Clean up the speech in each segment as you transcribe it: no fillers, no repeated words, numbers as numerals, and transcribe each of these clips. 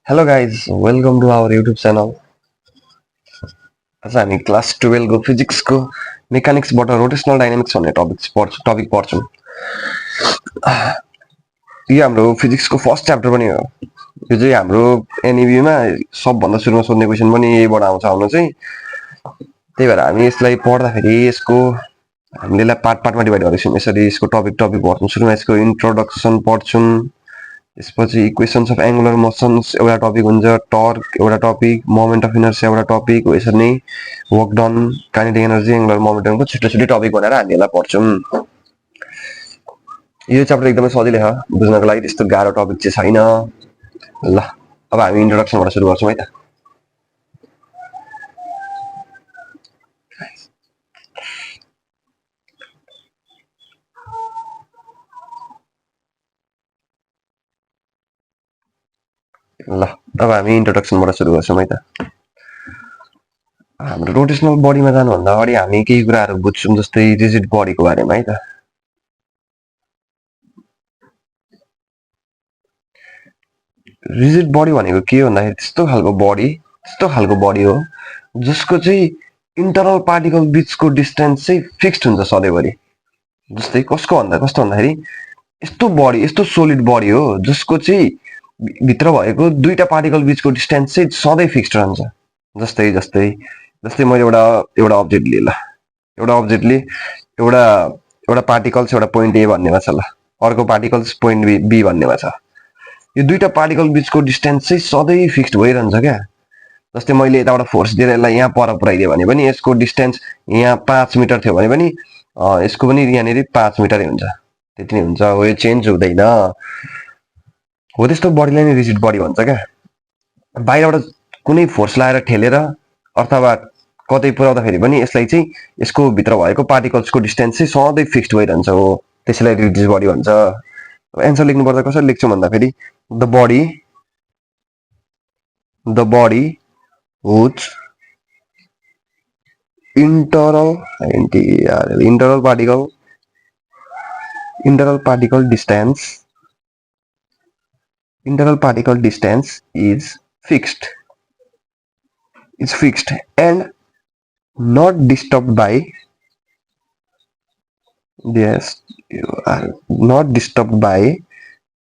Hello guys, welcome to our YouTube channel. आज हामी class 12 को फिजिक्स को मेकानिक्सबाट रोटेशनल डाइनामिक्स भन्ने टपिक पढ्छौँ। यो हाम्रो फिजिक्स को फर्स्ट च्याप्टर पनि हो। यो चाहिँ हाम्रो एनईबी मा सबभन्दा सुरुमा सोध्ने क्वेशन पनि यहीबाट आउँछ आउन चाहिँ। त्यही भएर हामी यसलाई पढ्दाखेरि यसको हामीले यसलाई पार्टमा डिभाइड गर्छौँ। यसरी यसको टपिक पढ्छौँ। सुरुमा यसको इन्ट्रोडक्सन पढ्छौँ। त्यसपछि इक्वेशन्स अफ एंगुलर मोशन्स एउटा टपिक हुन्छ, टर्क एउटा टपिक, मोमेन्ट अफ इनर्सिया एउटा टपिक हो। यसरी नै work done, kinetic energy, angular मोमेन्टमको छिटो टपिक बनाएर हामी यसलाई पढ्छौँ। यो च्याप्टर एकदमै सजिलै छ बुझ्नको लागि, त्यस्तो गाह्रो टपिक चाहिँ छैन। ल अब हामी इन्ट्रोडक्सनबाट सुरु गर्छौँ है त। ल अब हामी इन्ट्रोडक्सनबाट सुरु गर्छौँ है त। हाम्रो रोटेशनल बडीमा जानुभन्दा अगाडि हामी केही कुराहरू बुझ्छौँ, जस्तै रिजिड बडीको बारेमा है त। रिजिड बडी भनेको के हो भन्दाखेरि त्यस्तो खालको बडी हो जसको चाहिँ इन्टरनल पार्टिकल बीचको डिस्टेन्स चाहिँ फिक्स्ड हुन्छ सधैँभरि। जस्तै कस्तो भन्दाखेरि यस्तो सोलिड बडी हो जसको चाहिँ भित्र भएको दुईटा पार्टिकल बीचको डिस्टेन्स चाहिँ सधैँ फिक्स्ड रहन्छ। जस्तै मैले एउटा अब्जेक्ट लिएँ। ल एउटा अब्जेक्टले एउटा पार्टिकल्स एउटा पोइन्ट ए भन्नेमा छ, ल अर्को पार्टिकल्स पोइन्ट बी भन्नेमा छ। यो दुईटा पार्टिकल बीचको डिस्टेन्स चाहिँ सधैँ फिक्स्ड भइरहन्छ क्या। जस्तै मैले यताबाट फोर्स दिएर यसलाई यहाँ पर पुऱ्याइदिएँ भने पनि यसको डिस्टेन्स यहाँ 5 मिटर थियो भने पनि यसको पनि यहाँनिर 5 मिटरै हुन्छ, त्यति नै हुन्छ। हो यो चेन्ज हुँदैन। हो त्यस्तो बडीलाई नै रिजिड बडी भन्छ क्या। बाहिरबाट कुनै फोर्स लगाएर ठेलेर अथवा कतै पुर्याउँदाखेरि पनि यसलाई चाहिँ यसको भित्र भएको पार्टिकल्सको डिस्टेन्स चाहिँ सधैँ फिक्स्ड भइरहन्छ। हो त्यसैलाई रिजिड बडी भन्छ। एन्सर लेख्नु पर्दा कसरी लेख्छौँ भन्दाखेरि the body whose internal particle distance is fixed and not disturbed by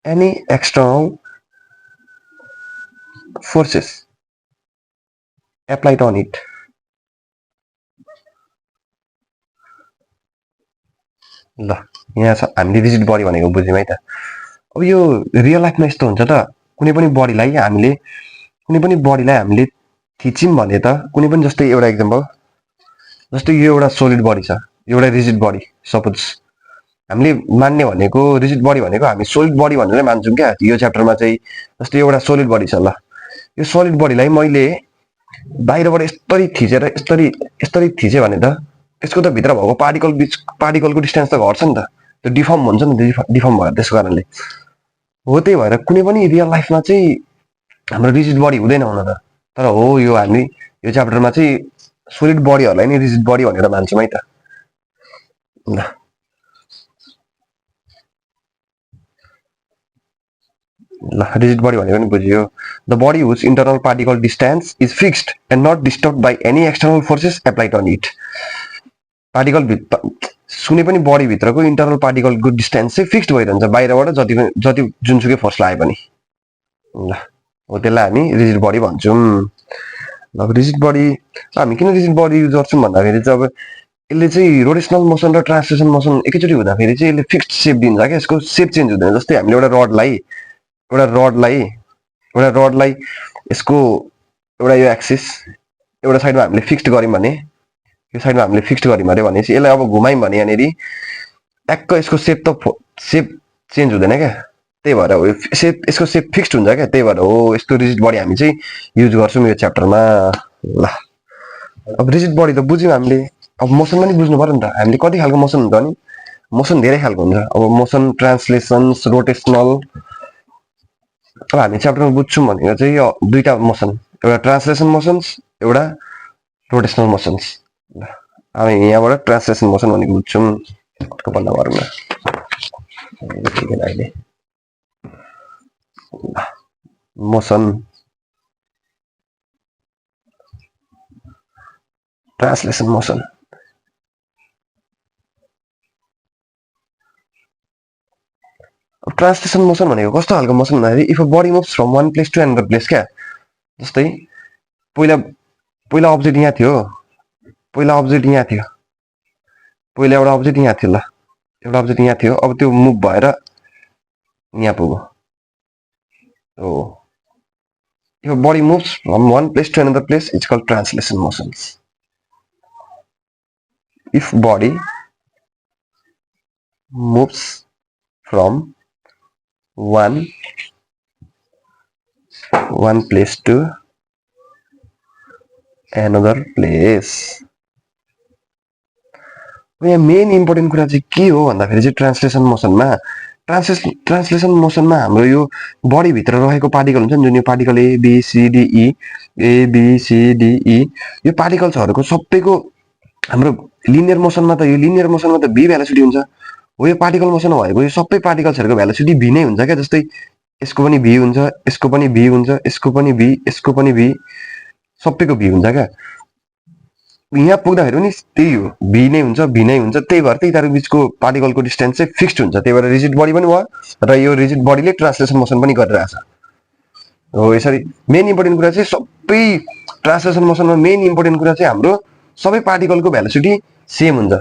any external forces applied on it. ल यहाँ छ हामीले रिजिड बडी भनेको बुझ्यौँ है त। अब यो रियल लाइफमा यस्तो हुन्छ त, कुनै पनि बडीलाई हामीले थिच्यौँ भने त कुनै पनि, जस्तै एउटा इक्जाम्पल, जस्तै यो एउटा सोलिड बडी छ, एउटा रिजिड बडी। सपोज हामीले मान्ने भनेको रिजिड बडी भनेको हामी सोलिड बडी भनेर मान्छौँ क्या यो च्याप्टरमा चाहिँ। जस्तै एउटा सोलिड बडी छ। ल यो सोलिड बडीलाई मैले बाहिरबाट यसरी थिचेँ भने त यसको त भित्र भएको पार्टिकलको डिस्टेन्स त घट्छ नि त, त्यो डिफर्म हुन्छ नि त, डिफर्म भयो त्यसको कारणले। हो त्यही भएर कुनै पनि रियल लाइफमा चाहिँ हाम्रो रिजिड बडी हुँदैन हुन त। तर हो यो हामी यो च्याप्टरमा चाहिँ सोलिड बडीहरूलाई नै रिजिड बडी भनेर मान्छौँ है त। ल रिजिड बडी भनेको नि बुझियो। The body whose internal particle distance is fixed and not disturb by any external forces applied on it. Particle कुनै पनि बडी भित्रको इन्टरनल पार्टिकलको डिस्टेन्स चाहिँ फिक्स्ड भइरहन्छ, बाहिरबाट जति जुनसुकै फोर्स लाए पनि। ल हो त्यसलाई हामी रिजिड बडी भन्छौँ। अब रिजिड बडी हामी किन रिजिड बडी युज गर्छौँ भन्दाखेरि चाहिँ अब यसले चाहिँ रोटेशनल मोसन र ट्रान्सलेसन मोसन एकैचोटि हुँदाखेरि चाहिँ यसले फिक्स्ड सेप दिन्छ क्या। यसको सेप चेन्ज हुँदैन। जस्तै हामीले एउटा रडलाई यसको एउटा यो एक्सिस एउटा साइडमा हामीले फिक्स्ड गर्यौँ भने, यो साइडमा हामीले फिक्स्ड गर्यौँ अरे भनेपछि यसलाई अब घुमायौँ भने यहाँनिर ट्याक्क यसको सेप चेन्ज हुँदैन क्या। त्यही भएर हो यसको सेप फिक्स्ड हुन्छ क्या। त्यही भएर हो यस्तो रिजिड बडी हामी चाहिँ युज गर्छौँ यो च्याप्टरमा। ल अब रिजिड बडी त बुझ्यौँ हामीले, अब मोसन पनि बुझ्नु पर्यो नि त। हामीले कति खालको मोसन हुन्छ नि, मोसन धेरै खालको हुन्छ। अब मोसन ट्रान्सलेसन्स, रोटेशनल। अब हामी च्याप्टरमा बुझ्छौँ भनेको चाहिँ यो दुईटा मोसन, एउटा ट्रान्सलेसन मोसन्स, एउटा रोटेशनल मोसन्स। हामी यहाँबाट ट्रान्सलेसन मोसन भनेको बुझ्छौँ। अर्को पन्ना गरौँ न। अहिले motion translation motion translation motion भनेको कस्तो खालको मोसन भन्दाखेरि if a body moves from one place to another place क्या जस्तै पहिला पहिला अब्जेक्ट यहाँ थियो पहिला अब्जेक्ट यहाँ थियो पहिला एउटा अब्जेक्ट यहाँ थियो ल एउटा अब्जेक्ट यहाँ थियो अब त्यो मुभ भएर यहाँ पुग्यो हो if a body moves from one place to another place it's called translation motions if body moves from one place to another place यहाँ मेन इम्पोर्टेन्ट कुरा चाहिँ के हो भन्दाखेरि चाहिँ ट्रान्सलेसन मोसनमा ट्रान्सलेसन मोसनमा हाम्रो यो बडी भित्र रहेको पार्टिकल हुन्छ नि जुन यो पार्टिकल एबिसिडिई यो पार्टिकल्सहरुको सबैको हाम्रो लिनियर मोसनमा त बी भेलोसिटी हुन्छ हो यो पार्टिकल मोसनमा भएको यो सबै पार्टिकल्सहरुको भेलोसिटी भी नै हुन्छ क्या जस्तै यसको पनि भी हुन्छ यसको पनि भी हुन्छ यसको पनि भी यसको पनि भी सबैको भी हुन्छ क्या यहाँ पुग्दाखेरि पनि त्यही हो भी नै हुन्छ त्यही भएर त्यही तार बीचको पार्टिकलको डिस्टेन्स चाहिँ फिक्स्ड हुन्छ त्यही भएर रिजिड बडी पनि भयो र यो रिजिड बडीले ट्रान्सलेसन मोसन पनि गरिरहेछ हो यसरी मेन इम्पोर्टेन्ट कुरा चाहिँ सबै ट्रान्सलेसन मोसनमा मेन इम्पोर्टेन्ट कुरा चाहिँ हाम्रो सबै पार्टिकलको भेलोसिटी सेम हुन्छ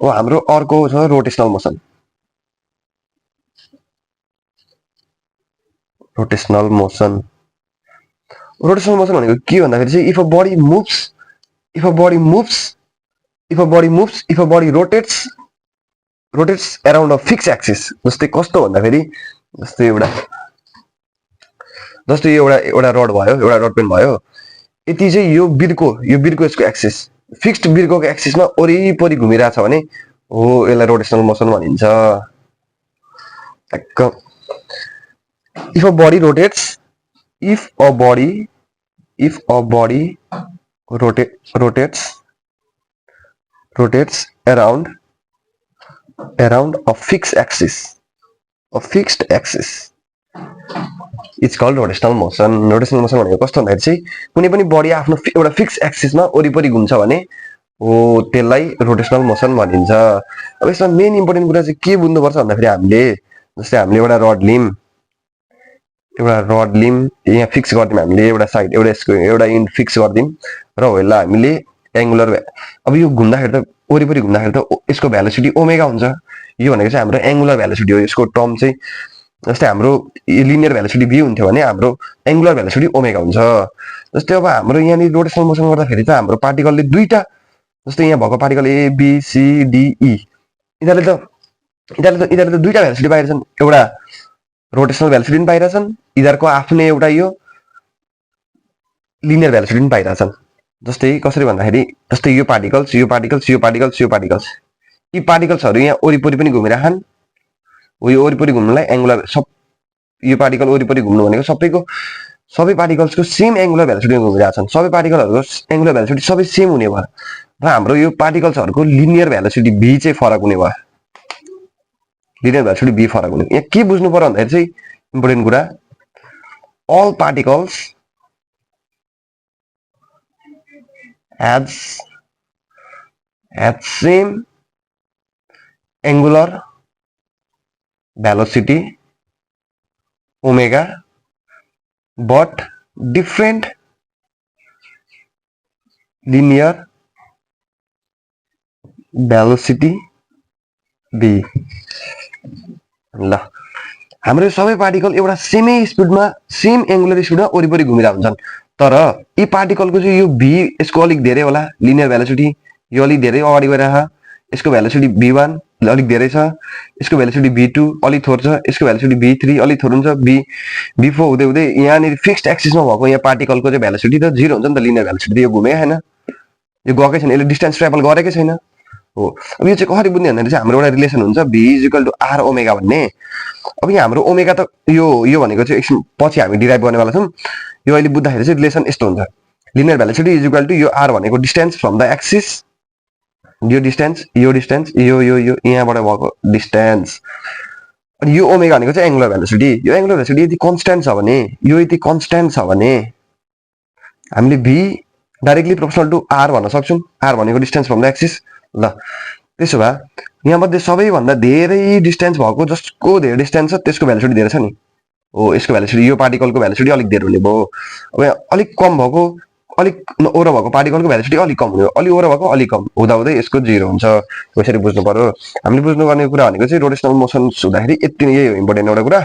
हो हाम्रो अर्को छ रोटेशनल मोसन भनेको के भन्दाखेरि चाहिँ if a body rotates around a fix axis जस्तै कस्तो भन्दाखेरि जस्तै एउटा रड भयो एउटा रड पेन भयो यति चाहिँ यो बिर्को यसको एक्सिस फिक्स्ड बिर्कोको एक्सिसमा वरिपरि घुमिरहेछ भने हो यसलाई रोटेशनल मोसन भनिन्छ if a body rotates around a fixed axis it's called rotational motion भनेको कस्तो भन्दाखेरि चाहिँ कुनै पनि बडी आफ्नो एउटा फिक्स एक्सिसमा वरिपरि घुम्छ भने हो त्यसलाई रोटेशनल मोसन भनिन्छ अब यसमा मेन इम्पोर्टेन्ट कुरा चाहिँ के बुझ्नुपर्छ भन्दाखेरि हामीले जस्तै हामीले एउटा रड लिम यहाँ फिक्स गर्दियौं हामीले एउटा साइड एउटा इन्ड फिक्स गर्दियौं र यसलाई हामीले एंगुलर अब यो घुम्दाखेरि त वरिपरि घुम्दाखेरि त यसको भेलोसिटी ओमेगा हुन्छ यो भनेको चाहिँ हाम्रो एंगुलर भेलोसिटी हो यसको टर्म चाहिँ जस्तै हाम्रो लिनियर भेलोसिटी v हुन्थ्यो भने हाम्रो एंगुलर भेलोसिटी ओमेगा हुन्छ जस्तै अब हाम्रो यहाँ नि रोटेशनल मोसन गर्दाखेरि त हाम्रो पार्टिकलले दुईटा जस्तै यहाँ भएको particle A B C D E यिनीहरुले त दुईटा भेलोसिटी पाइरहेछन् एउटा रोटेशनल भेलोसिटी पनि पाइरहेछन् यिनीहरुको आफ्नै एउटा यो लिनियर भेलोसिटी पनि पाइरहेछन् जस्तै कसरी भन्दाखेरि जस्तै यो पार्टिकल्स यी पार्टिकल्सहरु यहाँ वरिपरि पनि घुमिराछन् यो वरिपरि घुम्नलाई एंगुलर यो पार्टिकल वरिपरि घुम्नु भनेको सबै पार्टिकल्सको सेम एंगुलर भेलोसिटीमा घुमिरहेछन् सबै पार्टिकलहरुको एंगुलर भेलोसिटी सबै सेम हुने भयो र हाम्रो यो पार्टिकल्सहरुको लिनियर भेलोसिटी v चाहिँ फरक हुने भयो लिनियर भेलोसिटी v फरक हुने यहाँ के बुझ्नु पर्यो भन्दाखेरि चाहिँ इम्पोर्टेन्ट कुरा all particles have same angular velocity omega but different linear velocity v ल हाम्रो सबै पार्टिकल एउटा सेमै स्पिडमा सेम एंगुलर स्पिडमा वरिपरि घुमिरहेका हुन्छन् तर यी पार्टिकलको चाहिँ यो v यसको अलिक धेरै होला लिनियर भेलोसिटी यो अलिक धेरै अगाडि गइराछ यसको भेलोसिटी v1 अलिक धेरै छ यसको भेलोसिटी v2 अलिक थोर छ यसको भेलोसिटी v3 अलिक थोर हुन्छ v4 हुँदै हुँदै यहाँ नि फिक्स्ड एक्सिसमा भएको यहाँ पार्टिकलको चाहिँ भेलोसिटी त 0 हुन्छ नि त लिनियर भेलोसिटी यो घुमेको हैन यो गएकै छैन यसले डिस्टेन्स ट्राभल गरेकै छैन हो अब यो चाहिँ कसरी बुझ्ने भन्दाखेरि चाहिँ हाम्रो एउटा रिलेसन हुन्छ v r ओमेगा भन्ने अब यहाँ हाम्रो ओमेगा त यो भनेको चाहिँ एकछिन पछि हामी डिराइभ गर्नेवाला छौं यो अहिले बुझ्दाखेरि चाहिँ रिलेसन यस्तो हुन्छ लिनियर भेलोसिटी यो r भनेको डिस्टेन्स फ्रम द एक्सिस यो डिस्टेन्स यो यहाँबाट भएको डिस्टेन्स अनि यो ओमेगा भनेको चाहिँ एंगुलर भेलोसिटी यो एंगुलर भेलोसिटी यदि कन्स्ट्यान्ट छ भने हामीले v directly proportional to R भन्न सक्छौँ। आर भनेको डिस्टेन्स फ्रम द एक्सिस। ल त्यसो भए यहाँमध्ये सबैभन्दा धेरै डिस्टेन्स भएको जसको धेरै डिस्टेन्स छ त्यसको भेलोसिटी धेरै छ नि। हो यसको भेलोसिटी यो पार्टिकलको भेलोसिटी अलिक धेरै हुने भयो। अब यहाँ अलिक कम भएको अलिक ओह्रो भएको पार्टिकलको भेलोसिटी अलिक कम हुने, अलिक ओह्रो भएको अलिक कम हुँदा हुँदै यसको जिरो हुन्छ। यसरी बुझ्नु पर्यो। हामीले बुझ्नुपर्ने कुरा भनेको चाहिँ रोटेसनल मोसन्स हुँदाखेरि यति नै, यही हो इम्पोर्टेन्ट एउटा कुरा।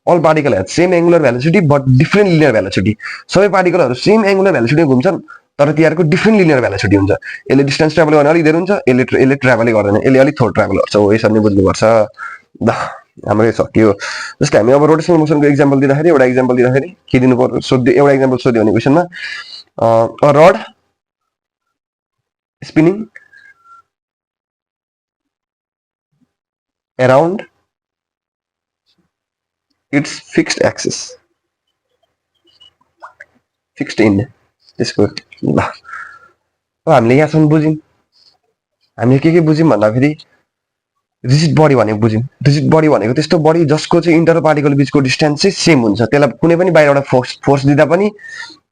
All particle has same angular velocity but different linear velocity. सबै पार्टिकलहरू सेम एङ्गुलर भेलोसिटीमा घुम्छन् तर तिनीहरूको डिफ्रेन्ट लिनियर भेलोसिटी हुन्छ। यसले डिस्टेन्स ट्राभल गर्ने अलिक धेरै हुन्छ, यसले ट्राभलै गर्दैन, यसले अलिक थोर ट्राभल गर्छ। हो यसरी नै बुझ्नुपर्छ। ल हाम्रो सक्यो। जस्तै हामी अब रोटेसनल मोसनको एक्जाम्पल दिँदाखेरि एउटा एक्जाम्पल दिँदाखेरि के दिनु पर्यो सोध्यो, एउटा एक्जाम्पल सोध्यो भने क्वेसनमा a rod spinning around its fixed axis, fixed end त्यसको। ल अब हामीले यहाँसम्म बुझ्यौँ। हामीले के बुझ्यौँ भन्दाखेरि रिजिड बडी भनेको बुझ्यौँ। रिजिड बडी भनेको त्यस्तो बडी जसको चाहिँ इन्टर पार्टिकल बिचको डिस्टेन्स चाहिँ सेम हुन्छ। त्यसलाई कुनै पनि बाहिरबाट फोर्स दिँदा पनि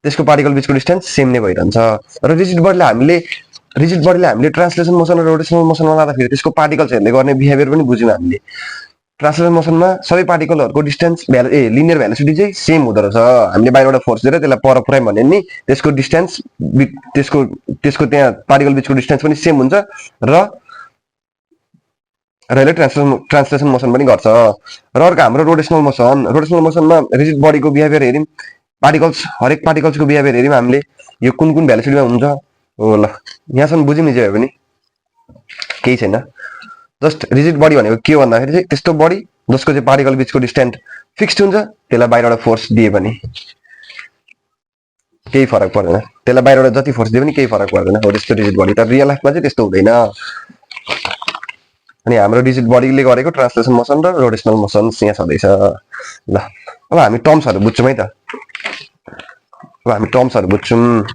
त्यसको पार्टिकल बिचको डिस्टेन्स सेम नै भइरहन्छ। र रिजिड बडीलाई हामीले ट्रान्सलेसन मोसन र रोटेसनल मोसनमा लाँदाखेरि त्यसको पार्टिकल्सहरूले गर्ने बिहेभियर पनि बुझ्यौँ हामीले। ट्रान्सलेसन मोसनमा सबै पार्टिकलहरूको डिस्टेन्स लिनियर भेलोसिटी चाहिँ सेम हुँदो रहेछ। हामीले बाहिरबाट फोर्स दिएर त्यसलाई पर पुऱ्यायौँ भने नि त्यसको डिस्टेन्स त्यसको त्यहाँ पार्टिकल बिचको डिस्टेन्स पनि सेम हुन्छ र यसले ट्रान्सलेसन मोसन पनि गर्छ। र अर्को हाम्रो रोटेसनल मोसनमा रिजिड बडीको बिहेभियर हेऱ्यौँ, हरेक पार्टिकल्सको बिहेभियर हेऱ्यौँ हामीले, यो कुन कुन भेलोसिटीमा हुन्छ। हो ल यहाँसम्म बुझ्यौँ नि जे भयो भने केही छैन। जस्ट रिजिड बडी भनेको के हो भन्दाखेरि चाहिँ त्यस्तो बडी जसको चाहिँ पार्टिकल बिचको डिस्टेन्स फिक्स्ड हुन्छ, त्यसलाई बाहिरबाट फोर्स दिए पनि केही फरक पर्दैन, त्यसलाई बाहिरबाट जति फोर्स दिए पनि केही फरक पर्दैन। हो त्यस्तो रिजिड बडी। तर रियल लाइफमा चाहिँ त्यस्तो हुँदैन। अनि हाम्रो रिजिड बडीले गरेको ट्रान्सलेसन मोसन र रोटेसनल मोसन यहाँ छँदैछ। ल अब हामी टर्म्सहरू बुझ्छौँ है त। अब हामी टर्म्सहरू बुझ्छौँ।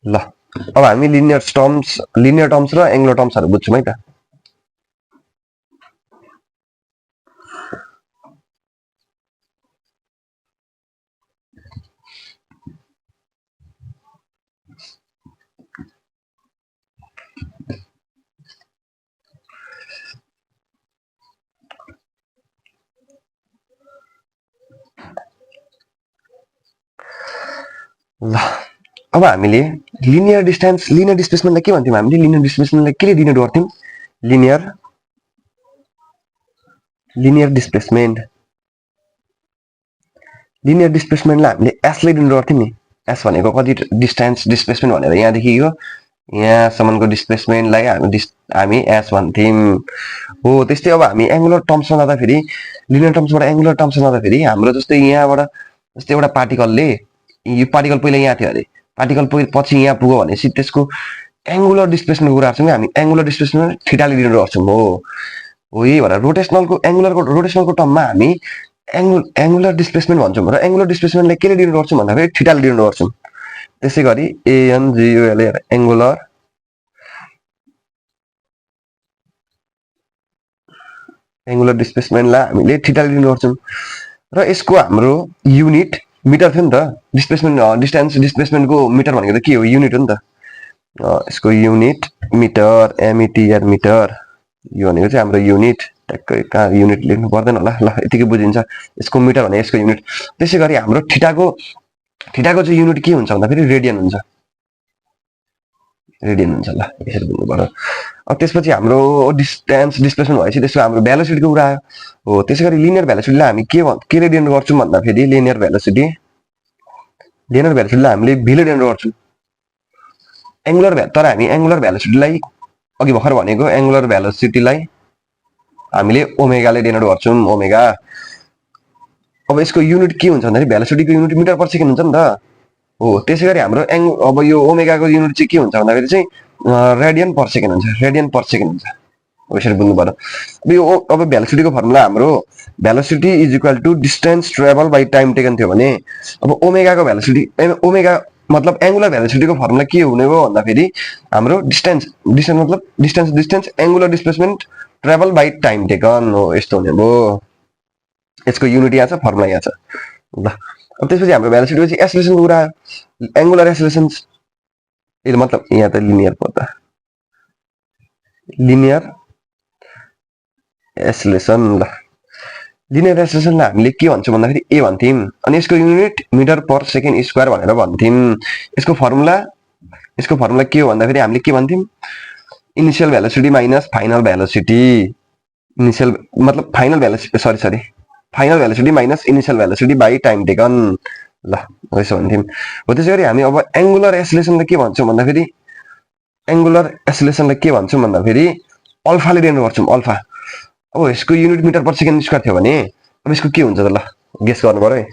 ल अब हामी लिनियर टर्म्स र एङ्गुलर टर्म्सहरू बुझ्छौँ है त। ल अब हामीले लिनियर डिस्प्लेसमेन्टलाई के भन्थ्यौँ हामीले? लिनियर डिस्प्लेसमेन्टलाई केले डिनोट गर्थ्यौँ? लिनियर डिस्प्लेसमेन्टलाई हामीले एसले डिनोट गर्थ्यौँ नि। एस भनेको कति डिस्प्लेसमेन्ट भनेर यहाँदेखि यो यहाँसम्मको डिस्प्लेसमेन्टलाई हामी एस भन्थ्यौँ। हो त्यस्तै अब हामी एङ्गुलर टर्म्समा जाँदाखेरि, लिनियर टर्म्सबाट एङ्गुलर टर्म्समा जाँदाखेरि हाम्रो जस्तै यहाँबाट जस्तै एउटा पार्टिकलले, यो पार्टिकल पहिला यहाँ थियो अरे, पार्टिकल पछि यहाँ पुग्यो भनेपछि त्यसको एङ्गुलर डिस्प्लेसमेन्टको कुरा गर्छौँ कि हामी एङ्गुलर डिस्प्लेसमेन्ट थीटाले डिनोट गर्छौँ। हो यही भएर रोटेसनलको टर्ममा हामी एङ्गुलर डिस्प्लेसमेन्ट भन्छौँ र एङ्गुलर डिस्प्लेसमेन्टलाई केले डिनोट गर्छौँ भन्दाखेरि थीटाले डिनोट गर्छौँ। त्यसै गरी एएनजियुएलए एङ्गुलर डिस्प्लेसमेन्टलाई हामीले थीटाले डिनोट गर्छौँ। र यसको हाम्रो युनिट मिटर थियो नि त। डिस्प्लेसमेन्टको मिटर भनेको त के हो? युनिट हो नि त। यसको युनिट मिटर, एमइटिआर मिटर। यो भनेको चाहिँ हाम्रो युनिट। ट्याक्कै कहाँ युनिट लेख्नु पर्दैन होला। ल यतिकै बुझिन्छ। यसको मिटर भने यसको युनिट। त्यसै गरी हाम्रो थीटाको चाहिँ युनिट के हुन्छ भन्दाखेरि रेडियन हुन्छ। ल यसरी बुझ्नु पर्यो। अब त्यसपछि हाम्रो डिस्प्लेसमेन्ट भएपछि त्यसको हाम्रो भेलोसिटीको कुरा आयो। हो त्यसै गरी लिनियर भेलोसिटीलाई हामी केले डिनोट गर्छौँ भन्दाखेरि लिनियर भेलोसिटीलाई हामीले भीले डिनोट गर्छौँ। तर हामी एङ्गुलर भेलोसिटीलाई अघि भर्खर भनेको एङ्गुलर भेलोसिटीलाई हामीले ओमेगाले डिनोट गर्छौँ। ओमेगा। अब यसको युनिट के हुन्छ भन्दाखेरि भेलोसिटीको युनिट मिटर पर सेकेन्ड हुन्छ नि त। हो त्यसै गरी हाम्रो अब यो ओमेगाको युनिट चाहिँ के हुन्छ भन्दाखेरि चाहिँ रेडियन पर सेकेन्ड हुन्छ। यसरी बुझ्नु पर्यो। अब भेलोसिटीको फर्मुला हाम्रो velocity is equal to distance travel by time taken थियो भने अब ओमेगाको भेलोसिटी मतलब एंगुलर भेलोसिटीको फर्मुला के हुने हो भन्दाखेरि हाम्रो डिस्टेन्स डिस्टेन्स मतलब distance angular displacement travel by time taken हो यस्तो हुने भयो यसको युनिट यहाँ छ फर्मुला यहाँ छ ल अब त्यसपछि हाम्रो भेलोसिटी पछि एक्सेलरेसन कुरा एंगुलर एक्सेलरेसन यो मतलब यहाँ त लिनियर पो त लिनियर एक्सेलरेसन ल लिनियर एक्सेलरेसनलाई हामीले के भन्छौँ भन्दाखेरि ए भन्थ्यौँ अनि यसको unit metre per second square भनेर भन्थ्यौँ यसको फर्मुला के हो भन्दाखेरि हामीले के भन्थ्यौँ initial velocity minus final velocity initial मतलब final velocity final velocity minus initial velocity by time taken ल यसो भन्थ्यौँ हो त्यसै गरी हामी अब एंगुलर एक्सेलरेसनलाई के भन्छौँ भन्दाखेरि अल्फाले दिने गर्छौँ अल्फा अब यसको unit metre per second square थियो भने अब यसको के हुन्छ त ल गेस गर्नु पर्यो है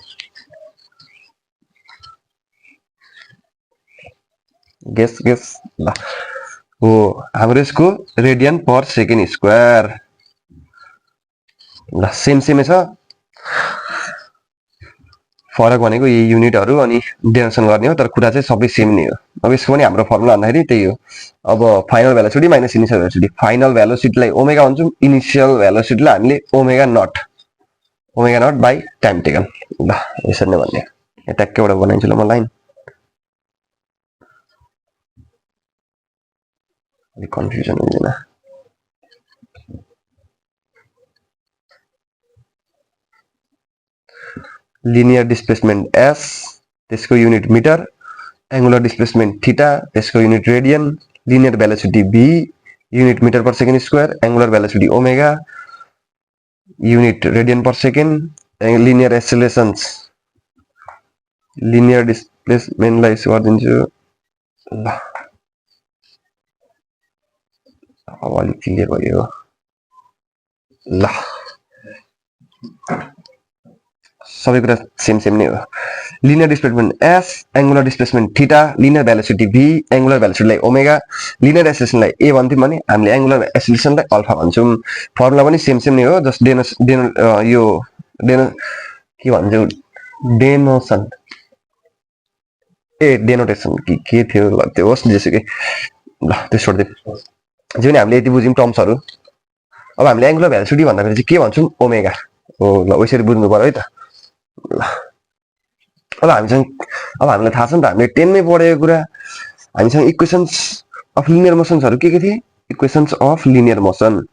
गेस ल हो हाम्रो यसको रेडियन पर सेकेन्ड स्क्वायर ल सेमै छ फरक भनेको यही युनिटहरु अनि डेनोसन गर्ने हो तर कुरा चाहिँ सबै सेम नै हो अब यसको पनि हाम्रो फर्मुला भन्दाखेरि त्यही हो अब final velocity minus initial velocity final भेलोसिटीलाई ओमेगा भन्छौं इनिशियल भेलोसिटीलाई हामीले omega nought by time taken ल यसरी नै भन्ने यहाँ ट्याक्कैबाट बनाइन्छु ल म लाइन अलिक कन्फ्युजन हुँदैन लिनियर डिस्प्लेसमेन्ट s त्यसको unit metre angular displacement theta त्यसको unit radian linear velocity v unit metre per second square angular velocity omega unit radian per second linear accelerations linear डिस्प्लेसमेन्टलाई यसो गरिदिन्छु ल अब अलिक क्लियर भयो ल सबै कुरा सेम नै हो linear displacement s angular displacement theta linear velocity v angular भेलोसिटीलाई ओमेगा लिनियर एक्सेलरेसनलाई a भन्थ्यौं भने हामीले एंगुलर एक्सेलरेसनलाई अल्फा भन्छौं फर्मुला पनि सेम नै हो जस्ट डेनोसन डेनोटेसन के थियो त्यो होस् जेसुकै ल त्यस छोड्दै जुन हामीले यति बुझ्यौं टर्म्सहरु अब हामीले एंगुलर भेलोसिटी भन्दाखेरि चाहिँ के भन्छौं ओमेगा हो ल यसरी बुझ्नु पर्यो है त ल अब हामीलाई थाहा छ नि त हामीले 10 मै पढेको कुरा हामीसँग इक्वेशन्स अफ लिनियर मोशन्सहरु के थिए इक्वेशन्स अफ लिनियर मोशनहरु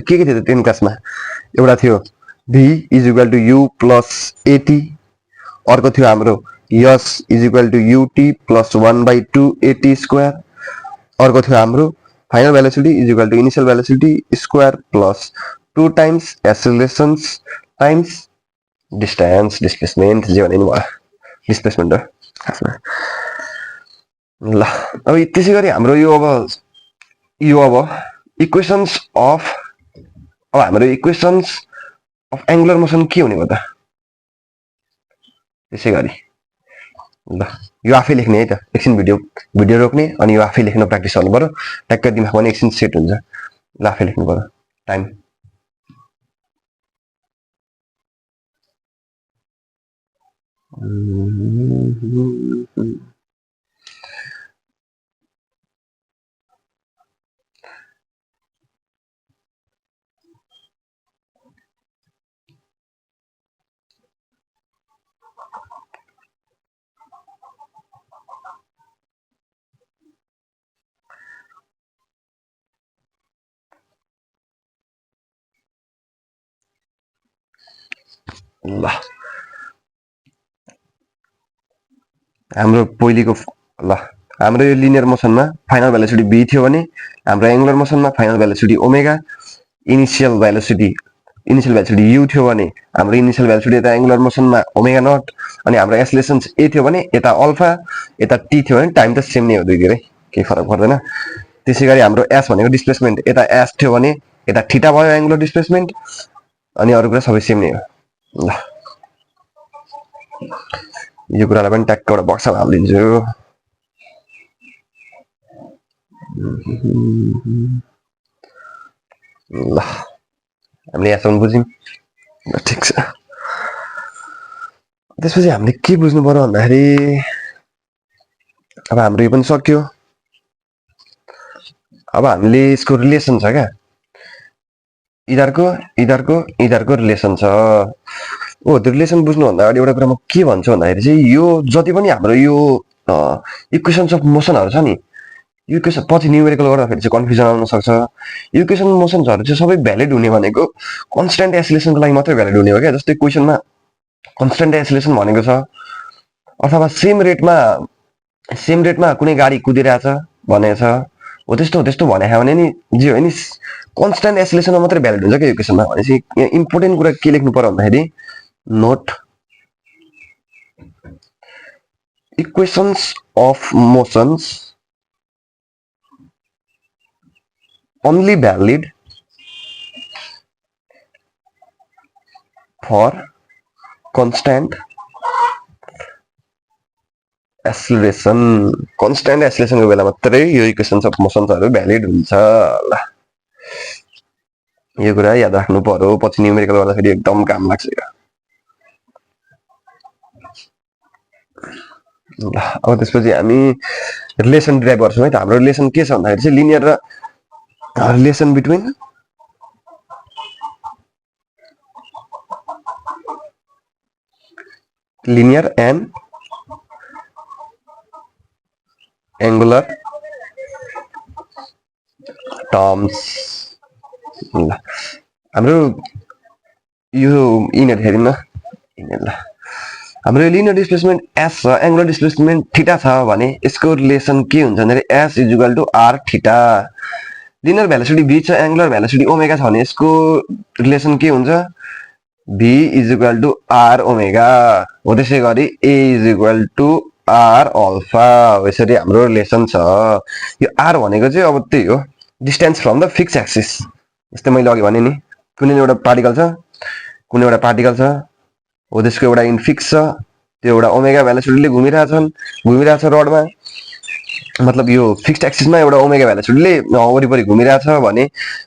के थिए त 10 क्लासमा एउटा थियो v = u + at अर्को थियो हाम्रो s = ut + 1/2 at² अर्को थियो हाम्रो final velocity = initial velocity square plus 2 times accelerations times distance displacement जे भने नि भयो डिस्प्लेसमेन्ट हो खासमा ल अब त्यसै गरी हाम्रो यो अब इक्वेशन्स अफ एंगुलर मोशन के हुने हो त त्यसै गरी ल यो आफै लेख्ने है त एकछिन भिडियो रोक्ने अनि यो आफै लेख्न प्र्याक्टिस गर्नु पर्यो ट्याक्क दिमागमा पनि एकछिन सेट हुन्छ ल आफै लेख्नु पर्यो टाइम ल हाम्रो पहिलेको ल हाम्रो यो लिनियर मोसनमा फाइनल भेलोसिटी v थियो भने हाम्रो एंगुलर मोसनमा final velocity omega initial velocity u थियो भने हाम्रो इनिशियल भेलोसिटी यता एंगुलर मोसनमा ओमेगा नट अनि हाम्रो एक्सेलरेशन्स a थियो भने यता अल्फा यता t थियो भने टाइम त सेम नै हो दुईतिरै केही फरक पर्दैन त्यसैगरी हाम्रो s भनेको डिस्प्लेसमेन्ट यता s थियो भने यता थीटा भयो एंगुलर डिस्प्लेसमेन्ट अनि अरु कुरा सबै सेम नै हो ल यो कुरालाई पनि ट्याक्क एउटा बक्समा हाल्दिन्छु ल हामीले यहाँसम्म बुझ्यौं ल ठिक छ त्यसपछि हामीले के बुझ्नु पर्यो भन्दाखेरि अब हाम्रो यो पनि सक्यो। अब हामीले यसको रिलेसन छ क्या, यिनीहरूको रिलेसन छ। ओ त्यो रिलेसन बुझ्नुभन्दा अगाडि एउटा कुरा म के भन्छु भन्दाखेरि चाहिँ यो जति पनि हाम्रो यो इक्वेसन्स अफ मोसनहरू छ नि, यो इक्वेसन पछि न्युमेरिकल गर्दाखेरि चाहिँ कन्फ्युजन आउन सक्छ। इक्वेसन मोसन्सहरू चाहिँ सबै भ्यालिड हुने भनेको कन्स्ट्यान्ट एसिलेसनको लागि मात्रै भ्यालिड हुने हो क्या। जस्तै क्वेसनमा कन्स्ट्यान्ट एसिलेसन भनेको छ, अथवा सेम रेटमा कुनै गाडी कुदिरहेछ भनेको छ, हो त्यस्तो भने भने नि जे हो नि कन्स्ट्यान्ट एसिलेसनमा मात्रै भ्यालिड हुन्छ क्या यो क्वेसनमा। भनेपछि यहाँ इम्पोर्टेन्ट कुरा के लेख्नु पर्यो भन्दाखेरि note equations of motions only valid for constant acceleration. constant acceleration को बेला मात्रै यो इक्वेसन्स अफ मोसन्सहरू भ्यालिड हुन्छ। ल यो कुरा याद राख्नु पर्यो, पछि न्युमेरिकल गर्दाखेरि एकदम काम लाग्छ यो। ल अब त्यसपछि हामी रिलेसन डिराइभ गर्छौँ है त। हाम्रो रिलेसन के छ भन्दाखेरि चाहिँ लिनियर र relation between linear and angular terms. ल हाम्रो यो यिनीहरू हेरौँ न, ल हाम्रो लिनियर डिस्प्लेसमेन्ट एस छ, एङ्गुलर डिस्प्लेसमेन्ट थीटा छ भने यसको रिलेसन के हुन्छ भन्दाखेरि s is equal to r theta. Linear velocity v छ, एङ्गुलर भेलोसिटी ओमेगा छ भने यसको रिलेसन के हुन्छ, v is equal to r omega. हो त्यसै गरी a is equal to r alpha. यसरी हाम्रो रिलेसन छ। यो आर भनेको चाहिँ अब त्यही हो, distance from the fix axis. जस्तै मैले अघि भने नि कुनै एउटा पार्टिकल छ, हो त्यसको एउटा इन्फिक्स छ, त्यो एउटा ओमेगा भेलोसिटीले घुमिरहेछ रडमा, मतलब यो फिक्स्ड एक्सिसमा एउटा ओमेगा भेलोसिटीले वरिपरि घुमिरहेछ भने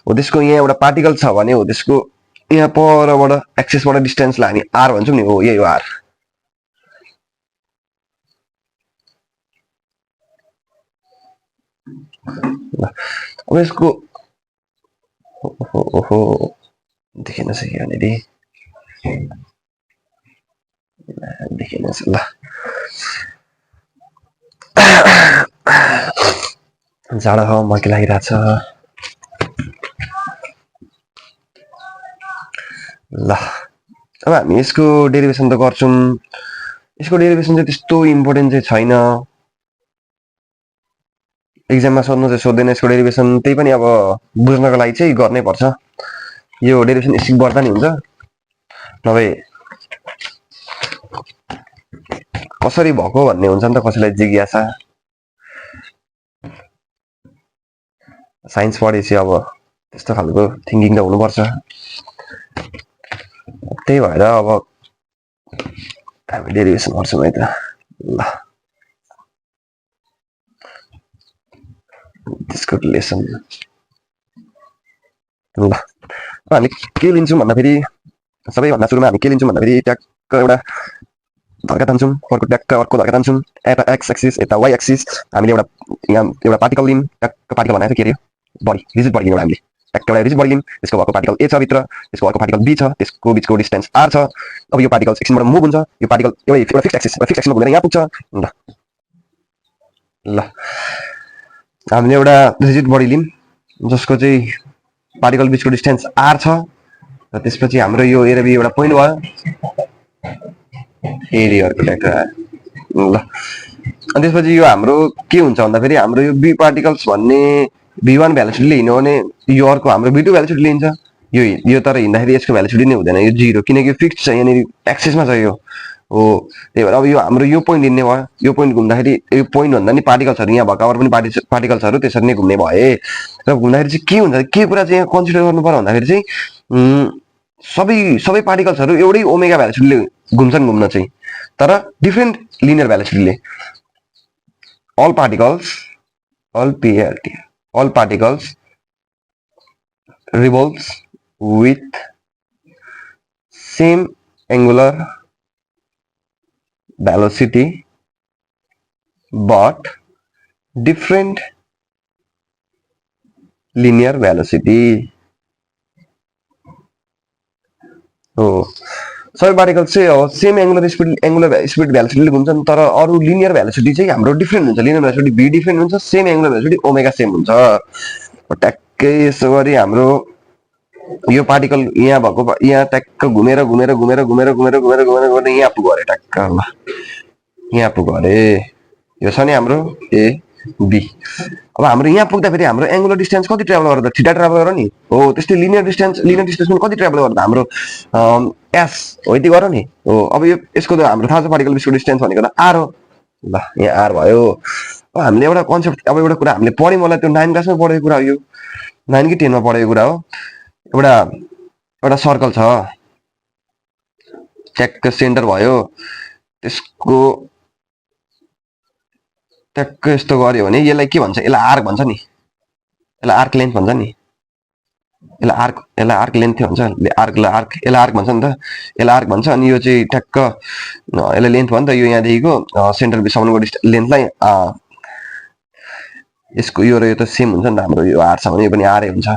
हो त्यसको यहाँ एउटा पार्टिकल छ भने हो त्यसको यहाँ परबाट एक्सिसबाट डिस्टेन्सलाई हामी आर भन्छौँ नि, हो यही हो आर। अब यसको ओहो देखेन छ यहाँनिर, देखेन छ। ल जाडो हावा मर्की लागिरहेछ। ल अब हामी यसको डेरिभेसन त गर्छौँ, यसको डेरिभेसन चाहिँ त्यस्तो इम्पोर्टेन्ट चाहिँ छैन, एक्जाममा सोध्नु चाहिँ सोध्दैन यसको डेरिभेसन। त्यही पनि अब बुझ्नको लागि चाहिँ गर्नै पर्छ। यो डेरिभेसन स्टिक बढ्दा नि हुन्छ, नभए कसरी भएको भन्ने हुन्छ नि त कसैलाई जिज्ञासा। साइन्स पढेपछि अब त्यस्तो खालको थिङ्किङ त हुनुपर्छ। त्यही भएर अब हामी डेरिभेसन गर्छौँ है त। ल त्यसको रिलेसन ल हामी के लिन्छौँ भन्दाखेरि सबैभन्दा सुरुमा हामी के लिन्छौँ भन्दाखेरि ट्याक्क एउटा धर्का तान्छौँ, अर्को ट्याक्क अर्को धर्का तान्छौँ, यता एक्स एक्सिस यता वाइ एक्सिस। हामीले यहाँ एउटा पार्टिकल लियौँ, ट्याक्क पार्टिकल भनेको के अरे बडी, रिजिड बडी लियौँ हामीले, ट्याक्क एउटा रिजिड बडी लियौँ, त्यसको भएको पार्टिकल ए छ भित्र, त्यसको अर्को पार्टिकल बी छ, त्यसको बिचको डिस्टेन्स आर छ। अब यो पार्टिकल एकछिनबाट मुभ हुन्छ, यो पार्टिकल एउटा फिक्स एक्सिसमा घुमेर यहाँ पुग्छ। ल हामीले एउटा रिजिड बडी लियौँ जसको चाहिँ पार्टिकल बिचको डिस्टेन्स आर छ, र त्यसपछि हाम्रो यो ए र बी एउटा पोइन्ट भयो, फेरि अर्को ट्याक्क। ल अनि त्यसपछि यो हाम्रो के हुन्छ भन्दाखेरि हाम्रो यो बी पार्टिकल्स भन्ने V1 भेलोसिटीले हिँड्यो भने यो अर्को हाम्रो V2 भेलोसिटी लिन्छ। यो तर हिँड्दाखेरि यसको भेलोसिटी नै हुँदैन, यो जिरो, किनकि यो फिक्स छ यहाँनिर एक्सिसमा छ यो, हो त्यही भएर अब यो हाम्रो यो पोइन्ट हिँड्ने भयो। यो पोइन्ट घुम्दाखेरि यो पोइन्ट भन्दा नि पार्टिकल्सहरू यहाँ भएको अरू पनि पार्टिकल्सहरू त्यसरी नै घुम्ने भए, र घुम्दाखेरि चाहिँ के हुन्छ, के कुरा चाहिँ यहाँ कन्सिडर गर्नु पर्यो भन्दाखेरि चाहिँ सबै पार्टिकल्सहरू एउटै ओमेगा भेलोसिटीले घुम्न चाहिँ, तर डिफ्रेन्ट लिनियर भेलोसिटीले। all particles revolves with same angular velocity but different linear velocity हो सबै पार्टिकल चाहिँ सेम एंगुलर स्पीड भेलोसिटीले घुम्छन् तर अरू लिनियर भेलोसिटी चाहिँ हाम्रो डिफ्रेन्ट हुन्छ लिनियर भेलोसिटी v डिफ्रेन्ट हुन्छ same angular velocity omega same हुन्छ ट्याक्कै यसो गरी हाम्रो यो पार्टिकल यहाँ भएको यहाँ ट्याक्क घुमेर घुमेर घुमेर घुमेर घुमेर घुमेर घुमेर घुमेर यहाँ पुग्यो अरे ट्याक्क ल यहाँ पुग्यो अरे यो छ नि हाम्रो ए बी अब हाम्रो यहाँ पुग्दाखेरि हाम्रो एंगुलर डिस्टेन्स कति ट्राभल गर्दा थीटा ट्राभल गर नि हो त्यस्तै लिनियर डिस्टेन्स पनि कति ट्राभल गर्दा हाम्रो एस हो यति गर नि हो अब यो यसको त हाम्रो थाहा छ पार्टिकल बिचको डिस्टेन्स भनेको त आर हो ल यहाँ आर भयो अब हामीले एउटा कन्सेप्ट अब एउटा कुरा हामीले पढ्यौँ मलाई त्यो 9 क्लासमा पढेको कुरा हो यो 9 कि 10 मा पढेको कुरा हो एउटा एउटा सर्कल छ ट्याक्क सेन्टर भयो त्यसको ट्याक्क यस्तो गर्यो भने यसलाई के भन्छ यसलाई आर्क भन्छ नि यसलाई आर्क लेन्थ भन्छ नि यसलाई आर्क लेन्थ भन्छ यसलाई आर्क भन्छ नि त यसलाई आर्क भन्छ अनि यो चाहिँ ट्याक्क यसलाई लेन्थ भन्छ यो यहाँदेखिको सेन्टर बिचसम्मको लेन्थलाई यसको यो र यो त सेम हुन्छ नि त हाम्रो यो आर छ भने यो पनि आरै हुन्छ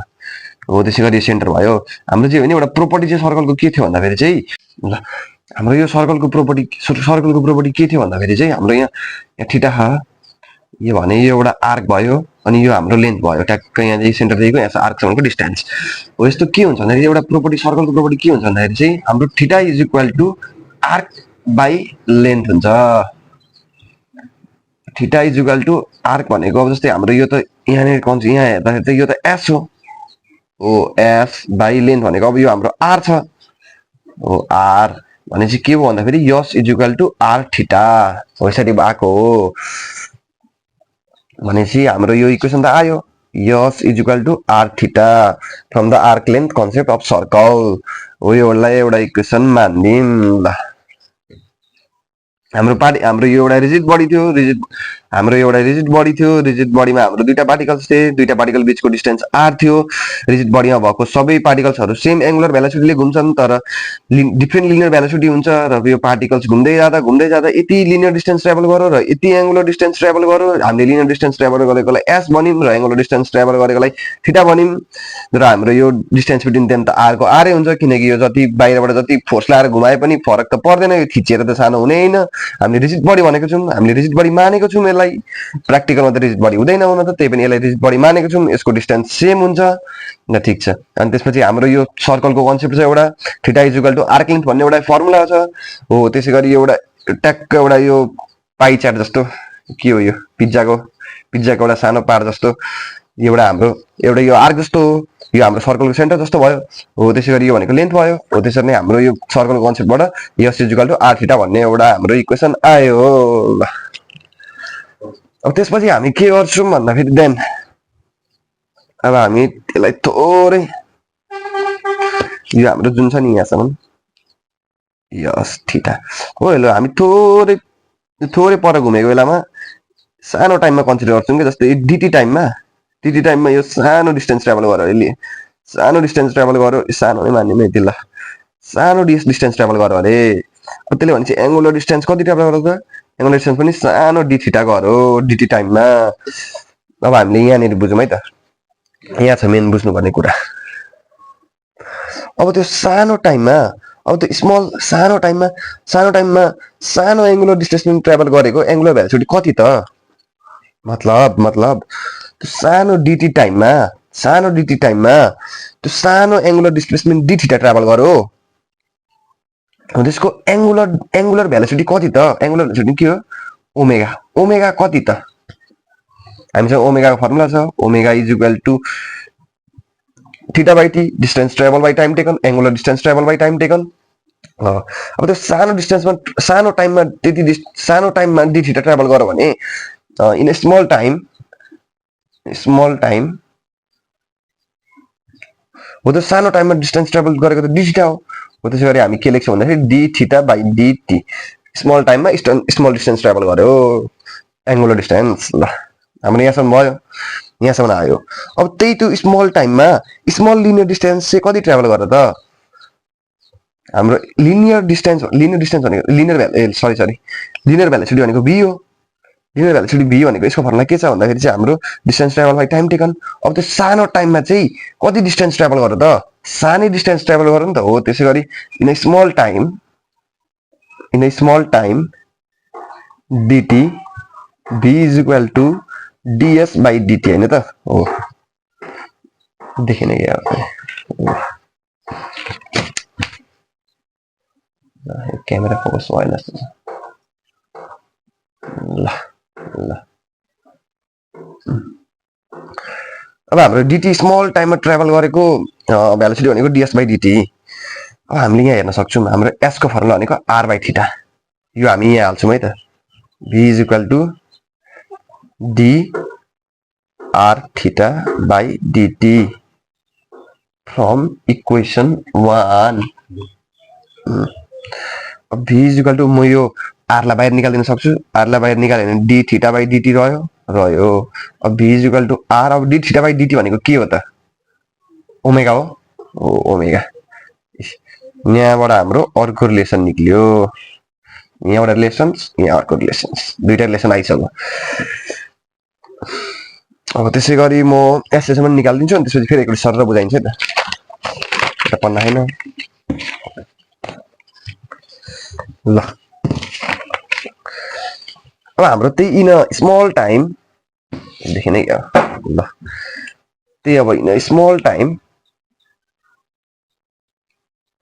हो त्यसै गरी सेन्टर भयो हाम्रो चाहिँ होइन एउटा प्रोपर्टी चाहिँ सर्कलको के थियो भन्दाखेरि चाहिँ ल हाम्रो यो सर्कलको प्रोपर्टी के थियो भन्दाखेरि चाहिँ हाम्रो यहाँ थीटा यो भने यो एउटा आर्क भयो अनि यो हाम्रो लेन्थ भयो ट्याक्क यहाँदेखि सेन्टरदेखिको यहाँ आर्कसम्मको डिस्टेन्स हो यस्तो के हुन्छ भन्दाखेरि एउटा प्रोपर्टी सर्कलको प्रोपर्टी के हुन्छ भन्दाखेरि चाहिँ हाम्रो theta is equal to arc by length हुन्छ theta is equal to arc भनेको अब जस्तै हाम्रो यो त यहाँनिर यहाँ हेर्दाखेरि त यो त एस हो एस बाई लेन्थ भनेको अब यो हाम्रो आर छ हो आर भनेपछि के हो भन्दाखेरि s is equal to r theta हो यसरी भएको हो भनेपछि हाम्रो यो इक्वेसन त आयो s is equal to r theta from the arc length concept of circle हो योलाई एउटा इक्वेसन मानिदिउँ ल हाम्रो यो एउटा रिजिड बडी थियो रिजिड बडीमा हाम्रो दुईटा पार्टिकल्स थिए दुईटा पार्टिकल बीचको डिस्टेन्स आर थियो रिजिड बडीमा भएको सबै पार्टिकल्सहरू सेम एंगुलर भेलोसिटीले घुम्छन् तर डिफ्रेन्ट लिनियर भेलोसिटी हुन्छ र यो पार्टिकल्स घुम्दै जाँदा यति लिनियर डिस्टेन्स ट्राभल गर्यो र यति एंगुलर डिस्टेन्स ट्राभल गर्यो हामीले लिनियर डिस्टेन्स ट्राभल गरेकोलाई एस भनिम र एंगुलर डिस्टेन्स ट्राभल गरेकोलाई थीटा भनिम र हाम्रो यो डिस्टेन्स बिट्विन देम त आर को आरै हुन्छ किनकि यो जति बाहिरबाट जति फोर्स लाएर घुमाए पनि फरक त पर्दैन यो थिचेर त सानो हुने हैन हामीले रिजिड बडी भनेको छौं हामीले रिजिड बडी मानेको छौं यसलाई प्र्याक्टिकलमा त रिजिड बडी हुँदैन हुन त त्यही पनि यसलाई रिजिड बडी मानेको छौं यसको डिस्टेन्स सेम हुन्छ ल ठीक छ अनि त्यसपछि हाम्रो यो सर्कलको कन्सेप्ट छ एउटा theta is equal to arc length भन्ने एउटा फर्मुला छ हो त्यसैगरी एउटा ट्याक्क एउटा यो पाई चार्ट जस्तो के हो यो पिज्जाको एउटा सानो पार जस्तो एउटा हाम्रो एउटा यो आर्क जस्तो यो हाम्रो सर्कलको सेन्टर जस्तो भयो हो त्यसैगरी यो भनेको लेन्थ भयो हो त्यसरी नै हाम्रो यो सर्कलको कन्सेप्टबाट s is equal to r theta भन्ने एउटा हाम्रो इक्वेसन आयो अब त्यसपछि हामी के गर्छौं भन्दाखेरि देन अब हामी त्यसलाई थोरै यो हाम्रो जुन छ नि यहाँसम्म यस थीटा हो ल हामी थोरै पर घुमेको बेलामा सानो टाइममा कन्सिडर गर्छौं के जस्तै dt टाइममा यो सानो डिस्टेन्स ट्राभल गर्यो अहिले सानो डिस्टेन्स ट्राभल गर्यो सानो नै मान्ने यति ल सानो डिस्टेन्स ट्राभल गर्यो अरे अब त्यसले भनेपछि एंगुलर डिस्टेन्स कति ट्राभल गर्छ एंगुलर डिस्टेन्स पनि सानो d थीटा गर्यो dt टाइममा अब हामीले यहाँनिर बुझौँ है त यहाँ छ मेन बुझ्नुपर्ने कुरा अब त्यो सानो टाइममा अब त्यो सानो एंगुलर डिस्प्लेसमेन्ट ट्राभल गरेको एंगुलर भेलोसिटी कति त मतलब त्यो सानो dt टाइममा त्यो सानो angular displacement d theta travel गर्यो त्यसको एंगुलर भेलोसिटी कति त एंगुलर भेलोसिटी के हो ओमेगा कति त हामीसँग ओमेगा को फर्मुला छ omega is equal to theta by t distance travel by time taken angular distance travel by time taken अब त्यो सानो डिस्टेन्समा सानो टाइममा d थीटा ट्राभल गर्यो भने इन स्मल टाइम हो त्यो सानो टाइममा डिस्टेन्स ट्राभल गरेको त d थीटा हो त्यसैगरी हामी के लेख्छौं भन्दाखेरि d थीटा बाई dt स्मल टाइममा स्मल डिस्टेन्स ट्राभल गर्यो एंगुलर डिस्टेन्स ल हाम्रो यहाँसम्म भयो यहाँसम्म आयो अब त्यही त्यो स्मल टाइममा स्मल लिनियर डिस्टेन्स चाहिँ कति ट्राभल गर्यो त हाम्रो लिनियर डिस्टेन्स भनेको लिनियर भेलोसिटी भनेको v हो। लिनियर भेलोसिटी v भनेको यसको फर्मुला के छ भन्दाखेरि चाहिँ हाम्रो distance travel by time taken. अब त्यो सानो टाइममा चाहिँ कति डिस्टेन्स ट्राभल गर्यो त? सानै डिस्टेन्स ट्राभल गर्यो नि त हो। त्यसैगरी in a small time dt v is equal to ds by dt हैन त हो। देखिन यार क्यामेरा फोकस भएन ल ल। अब हाम्रो dt स्मल टाइममा ट्राभल गरेको भेलोसिटी भनेको ds बाई dt। अब हामीले यहाँ हेर्न सक्छौँ हाम्रो s को फर्मुला भनेको r बाई थीटा। यो हामी यहाँ हाल्छौँ है त। v is equal to d r थीटा बाई dt फ्रम इक्वेसन 1। अब v इज इक्वल टु म यो r लाई बाहिर निकाल्दिन सक्छु। r लाई बाहिर निकाल्यो भने d थीटा बाई dt रह्यो। अब v is equal to r। अब d थीटा बाई dt भनेको के हो त? ओमेगा हो। ओमेगा। यहाँबाट हाम्रो अर्को रिलेसन निक्लियो। यहाँबाट रिलेसन्स, यहाँ अर्को रिलेसन्स, दुईटा रिलेसन आइसक्यो। अब त्यसै गरी म एसएसम्म निकालिदिन्छु अनि त्यसपछि फेरि एकचोटि सर बुझाइन्छ है त। पन्ना हैन ल। अब हाम्रो त्यही इन स्मल टाइम देखि नै ल। त्यही अब इन स्मल टाइम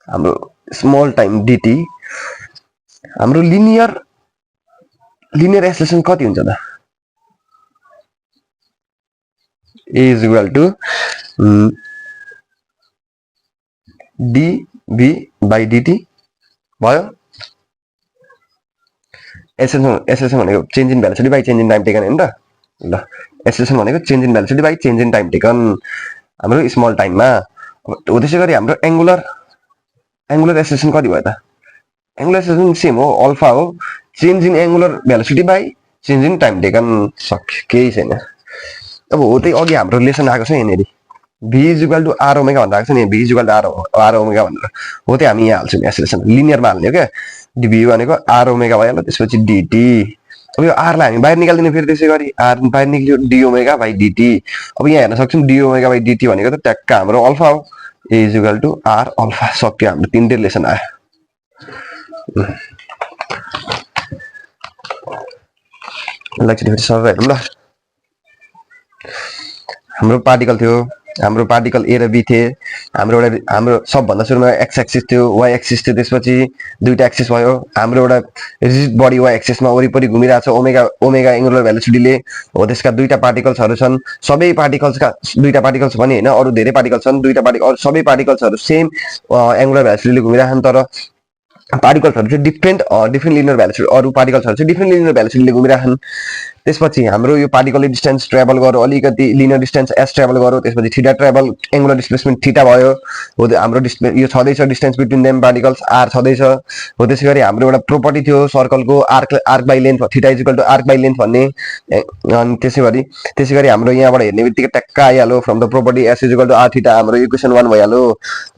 हाम्रो स्मल टाइम dt हाम्रो लिनियर एक्सेलरेसन कति हुन्छ त? a is equal to dv by dt भयो। एक्सेलरेसन भनेको change in velocity by change in time taken हैन त ल। एक्सेलरेसन भनेको change in velocity by change in time taken हाम्रो स्मल टाइममा हो। त्यसै गरी हाम्रो एंगुलर एक्सेलरेसन कति भयो त? एंगुलर एक्सेलरेसन सेम हो, अल्फा हो। Change in angular velocity by change in time taken सक्यो, केही छैन। अब हो त्यही अघि हाम्रो रिलेसन आएको छ यहाँनिर v is equal to r omega भनेर आएको छ नि। v is equal to r omega भनेर हो त्यही हामी यहाँ हाल्छौँ एक्सेलरेसन लिनियरमा हाल्ने हो क्या। v भनेको r ओमेगा भइहाल्यो, त्यसपछि dt। अब यो r लाई हामी बाहिर निकाल्दिने फेरि त्यसै गरी r बाहिर निक्लियो d ओमेगा बाई dt। अब यहाँ हेर्न सक्छौँ d ओमेगा बाई dt भनेको त ट्याक्क हाम्रो अल्फा हो। a is equal to r alpha सक्यो। हाम्रो तीनटै रिलेसन आयो। ल एकचोटि फेरि सर हेरौँ ल। हाम्रो पार्टिकल थियो, हाम्रो पार्टिकल ए र बी थिए। हाम्रो सबभन्दा सुरुमा एक्स एक्सिस थियो, वाइ एक्सिस थियो, त्यसपछि दुईटा एक्सिस भयो। हाम्रो एउटा रिजिड बडी वाइ एक्सिसमा वरिपरि घुमिरहेको छ ओमेगा एंगुलर भेलोसिटीले हो। त्यसका दुईटा पार्टिकल्सहरू छन्। सबै पार्टिकल्सका दुईटा पार्टिकल्स पनि हैन, अरु धेरै पार्टिकल छन्। दुईटा पार्टिकल अरु सबै पार्टिकल्सहरू सेम एंगुलर भेलोसिटीले घुमिरहेछन्। तर पार्टिकल्सहरू चाहिँ डिफरेन्ट लिनियर भेलोसिटी, अरु पार्टिकल्सहरू चाहिँ डिफरेन्ट लिनियर भेलोसिटीले घुमिरहेछन्। त्यसपछि हाम्रो यो पार्टिकलले डिस्टेन्स ट्राभल गर्यो, अलिकति लिनियर डिस्टेन्स s ट्राभल गर्यो, त्यसपछि theta travel angular displacement theta भयो हो। हाम्रो यो छदैछ distance between them particles r छदैछ हो। त्यसैगरी हाम्रो एउटा प्रोपर्टी थियो सर्कलको arc by length theta is equal to arc by length भन्ने। अनि त्यसैगरी हाम्रो यहाँबाट हेर्ने बित्तिकै ट्याक्क आइहाल्यो from the property s is equal to r theta. हाम्रो इक्वेसन 1 भइहाल्यो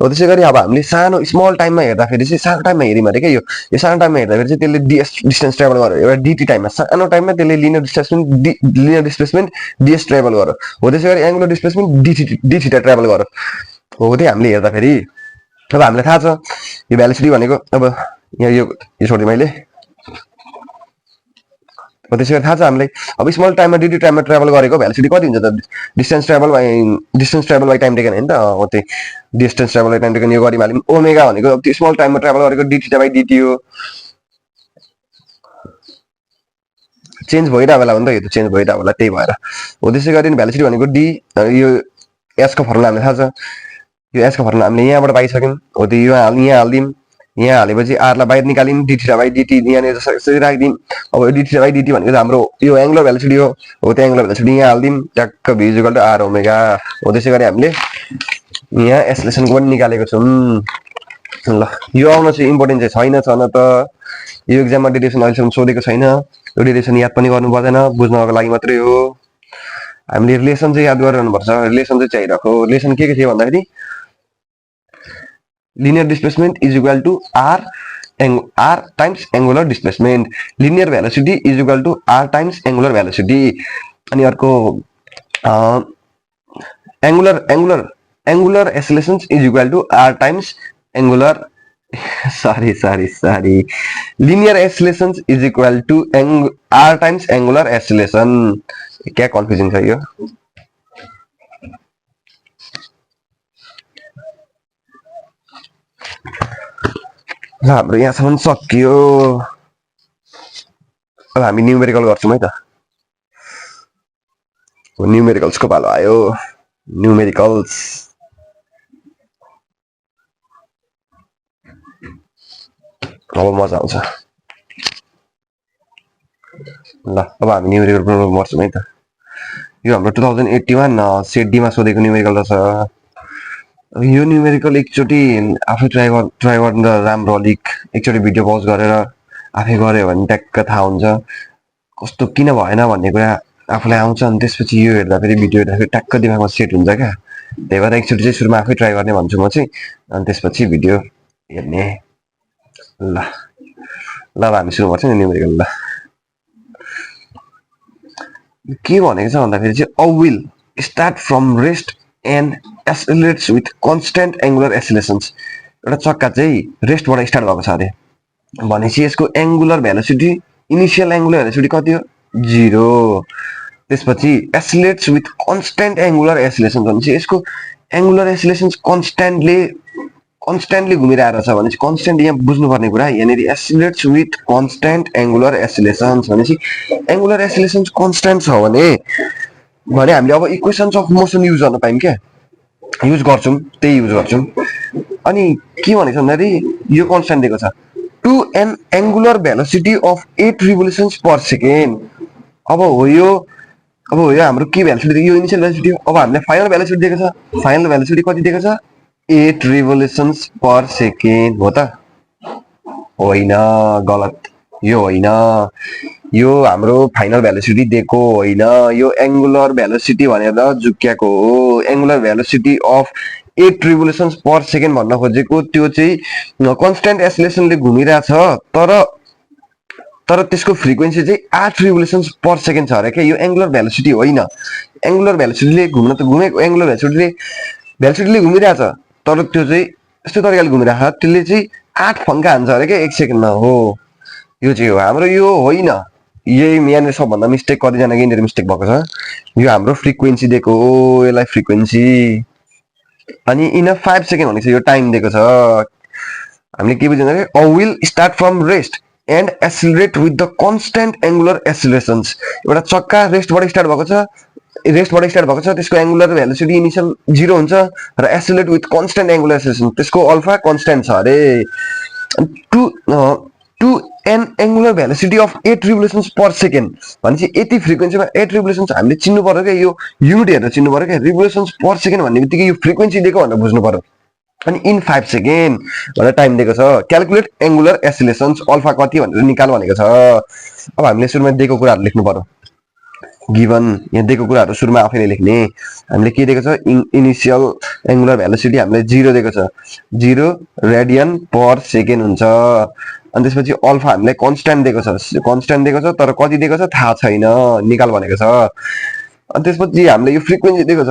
हो। त्यसैगरी अब हामीले सानो स्मल टाइममा हेर्दाखेरि चाहिँ सानो टाइममा हेर्यौँ अरे के यो सानो टाइममा हेर्दाखेरि चाहिँ त्यसले डिस्टेन्स ट्राभल गर्यो। एउटा dt टाइममा सानो टाइममा त्यसले लिनियर डिस्प्लेसमेन्ट ds ट्राभल गर्यो हो। त्यसैगरी angular displacement d theta travel गर्यो हो। त्यही हामीले हेर्दाखेरि अब हामीलाई थाहा छ यो भेलोसिटी भनेको अब यहाँ यो छोड्दिएँ मैले। त्यसैगरी थाहा छ हामीलाई अब स्मल टाइममा dt टाइममा ट्राभल गरेको भेलोसिटी कति हुन्छ त? Distance travel by time taken हैन त हो। त्यही distance travel by time taken यो गरिम हाल्यौँ। ओमेगा भनेको त्यो स्मल टाइममा ट्राभल गरेको d थीटा बाइ dt हो। चेन्ज भइरहेको बेला हो नि त, यो त चेन्ज भइरहेको बेला, त्यही भएर हो। त्यसै गरी भेलोसिटी भनेको d यो s को फर्मुला हामीलाई थाहा छ। यो s को फर्मुला हामीले यहाँबाट पाइसक्यौँ हो। त्यो यहाँ हाल्दियौँ। यहाँ हालेपछि r लाई बाहिर निकाल्यौँ, d थीटा बाइ dt यहाँनिर यसरी राखिदियौँ। अब यो d थीटा बाइ dt भनेको हाम्रो यो एंगुलर भेलोसिटी हो। त्यो एंगुलर भेलोसिटी यहाँ हाल्दियौँ ट्याक्क v is equal to r omega हो। त्यसै गरी हामीले यहाँ एक्सेलरेसनको पनि निकालेको छौँ ल। यो आउन चाहिँ इम्पोर्टेन्ट चाहिँ छैन छन त। यो एक्जाममा डिरेक्सन अहिलेसम्म सोधेको छैन। यो डिरेक्सन याद पनि गर्नु पर्दैन, बुझ्नको लागि मात्रै हो। हामीले रिलेसन चाहिँ याद गरिरहनुपर्छ। रिलेसन चाहिँ चाहिरहेको रिलेसन के थियो भन्दाखेरि linear displacement is equal to r times angular displacement. Linear velocity is equal to r times angular velocity. अनि अर्को angular accelerations is equal to r times angular sorry linear accelerations is equal to r times angular acceleration. क्या confusion छ यो? ल हाम्रो यहाँसम्म सकियो। अब हामी न्युमेरिकल गर्छौँ है त। न्युमेरिकल्सको पालो आयो। न्युमेरिकल्स अब मजा आउँछ। ल अब हामी न्युमेरिकल प्रोब्लम गर्छौँ है त। यो हाम्रो 2081 सेट डीमा सोधेको न्युमेरिकल रहेछ। यो न्युमेरिकल एकचोटि आफै ट्राई गर्दा राम्रो। अलिक एकचोटि भिडियो पज गरेर आफै गऱ्यो भने ट्याक्क थाहा हुन्छ कस्तो किन भएन भन्ने कुरा आफूलाई आउँछ। अनि त्यसपछि यो हेर्दा फेरि भिडियो हेर्दाखेरि ट्याक्क दिमागमा सेट हुन्छ क्या। त्यही भएर एकचोटि चाहिँ सुरुमा आफै ट्राई गर्ने भन्छु म चाहिँ। अनि त्यसपछि भिडियो हेर्ने। ल ल हामी सुरु गर्छौँ नि न्युमेरिकल। ल के भनेको छ भन्दाखेरि चाहिँ a wheel start from rest and accelerates with constant angular accelerations. एउटा चक्का चाहिँ रेस्टबाट स्टार्ट भएको छ अरे भनेपछि यसको angular velocity initial angular velocity कति हो? 0। त्यसपछि accelerates with constant angular acceleration भनेपछि यसको एङ्गुलर एक्सेलरेसन्स कन्स्टेन्टली घुमिरहेको छ भनेपछि कन्स्टेन्ट यहाँ बुझ्नुपर्ने कुरा यहाँनिर एक्सेलरेट्स विथ कन्स्टेन्ट एङ्गुलर एक्सेलरेसन्स भनेपछि एङ्गुलर एक्सेलरेसन्स कन्स्टेन्ट छ भने हामीले अब इक्वेसन्स अफ मोसन युज गर्न पायौँ क्या। युज गर्छौँ त्यही युज गर्छौँ। अनि के भनेको छ भन्दाखेरि यो कन्स्टेन्ट दिएको छ to an angular velocity of 8 revolutions per second. अब हो यो हाम्रो के भेलोसिटी यो इनिसियल भेलोसिटी हो। अब हामीले फाइनल भेलोसिटी दिएको छ। फाइनल भेलोसिटी कति दिएको छ? 8 रिभोल्युसन्स पर सेकेन्ड हो त? होइन, गलत। यो होइन, यो हाम्रो फाइनल भेलोसिटी दिएको होइन। यो एङ्गुलर भेलोसिटी भनेर झुक्क्याएको हो। Angular velocity of 8 revolutions per second भन्न खोजेको त्यो चाहिँ कन्स्टेन्ट एक्सेलरेसनले घुमिरहेछ तर त्यसको फ्रिक्वेन्सी चाहिँ 8 रिभोल्युसन्स पर सेकेन्ड छ अरे क्या। यो एङ्गुलर भेलोसिटी होइन। एङ्गुलर भेलोसिटीले घुम्न त घुमेको, एङ्गुलर भेलोसिटीले घुमिरहेछ तर त्यो चाहिँ यस्तो तरिकाले घुमिरहेछ त्यसले चाहिँ 8 फङ्का हान्छ अरे क्या 1 सेकेन्डमा। हो यो चाहिँ हो हाम्रो। यो होइन, यही यहाँनिर सबभन्दा मिस्टेक कतिजना यहाँनिर मिस्टेक भएको छ। यो हाम्रो फ्रिक्वेन्सी दिएको हो, यसलाई फ्रिक्वेन्सी। अनि इन 5 सेकेन्ड भनेको छ यो टाइम दिएको छ। हामीले के बुझ्यौँ भने a wheel start from rest and accelerate with the constant angular accelerations. एउटा चक्का रेस्टबाट स्टार्ट भएको छ, त्यसको एङ्गुलर भेलोसिटी इनिसियल 0 हुन्छ र accelerate with constant angular acceleration त्यसको अल्फा कन्स्टेन्ट छ अरे। To an angular velocity of 8 revolutions per second भनेपछि यति फ्रिक्वेन्सीमा 8 रिभोल्युसन्स हामीले चिन्नु पर्यो क्या। यो युनिट हेरेर चिन्नु पर्यो क्या। रिभोल्युसन्स पर सेकेन्ड भन्ने बित्तिकै यो फ्रिक्वेन्सी दिएको भनेर बुझ्नु पर्यो। अनि इन 5 सेकेन्ड भनेर टाइम दिएको छ। क्यालकुलेट एङ्गुलर एक्सेलरेसन्स अल्फा कति भनेर निकाल भनेको छ। अब हामीले सुरुमा दिएको कुराहरू लेख्नु पर्यो। गिभन यहाँ दिएको कुराहरू सुरुमा आफैले लेख्ने। हामीले के दिएको छ? इनिसियल एङ्गुलर भेलोसिटी हामीले 0 दिएको छ। 0 रेडियन पर सेकेन्ड हुन्छ। अनि त्यसपछि अल्फा हामीलाई कन्स्टेन्ट दिएको छ तर कति दिएको छ थाहा छैन, निकाल भनेको छ। अनि त्यसपछि हामीले यो फ्रिक्वेन्सी दिएको छ,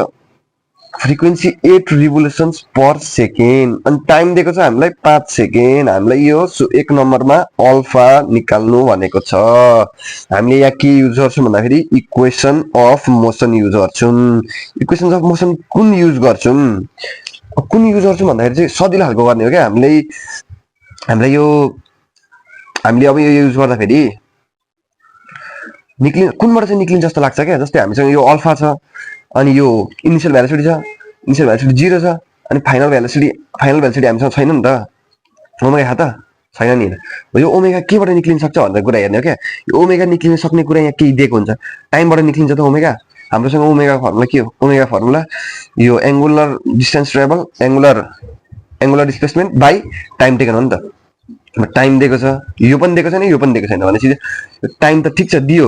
फ्रिक्वेन्सी 8 रिभोल्युसन्स पर सेकेन्ड। अनि टाइम दिएको छ हामीलाई 5 सेकेन्ड। हामीलाई यो 1 नम्बरमा अल्फा निकाल्नु भनेको छ। हामीले यहाँ के युज गर्छौँ भन्दाखेरि इक्वेसन अफ मोसन युज गर्छौँ। इक्वेसन अफ मोसन कुन युज गर्छौँ भन्दाखेरि चाहिँ सजिलो खालको गर्ने हो क्या। हामीले अब यो युज गर्दाखेरि कुनबाट चाहिँ निक्लिन्छ जस्तो लाग्छ क्या। जस्तै हामीसँग यो अल्फा छ अनि यो इनिसियल भेलोसिटी छ, इनिसियल भेलोसिटी 0 छ अनि फाइनल भेलोसिटी हामीसँग छैन नि त। ओमेगा त छैन नि। यो ओमेगा केबाट निक्लिन सक्छ भनेर कुरा हेर्ने हो क्या। यो ओमेगा निक्लिन सक्ने कुरा यहाँ केही दिएको हुन्छ। टाइमबाट निक्लिन्छ त ओमेगा। हाम्रोसँग ओमेगा फर्मुला के हो? ओमेगा फर्मुला यो angular distance travel angular displacement by time taken हो नि त। टाइम दिएको छ, यो पनि दिएको छैन, यो पनि दिएको छैन भनेपछि टाइम त ठिक छ दियो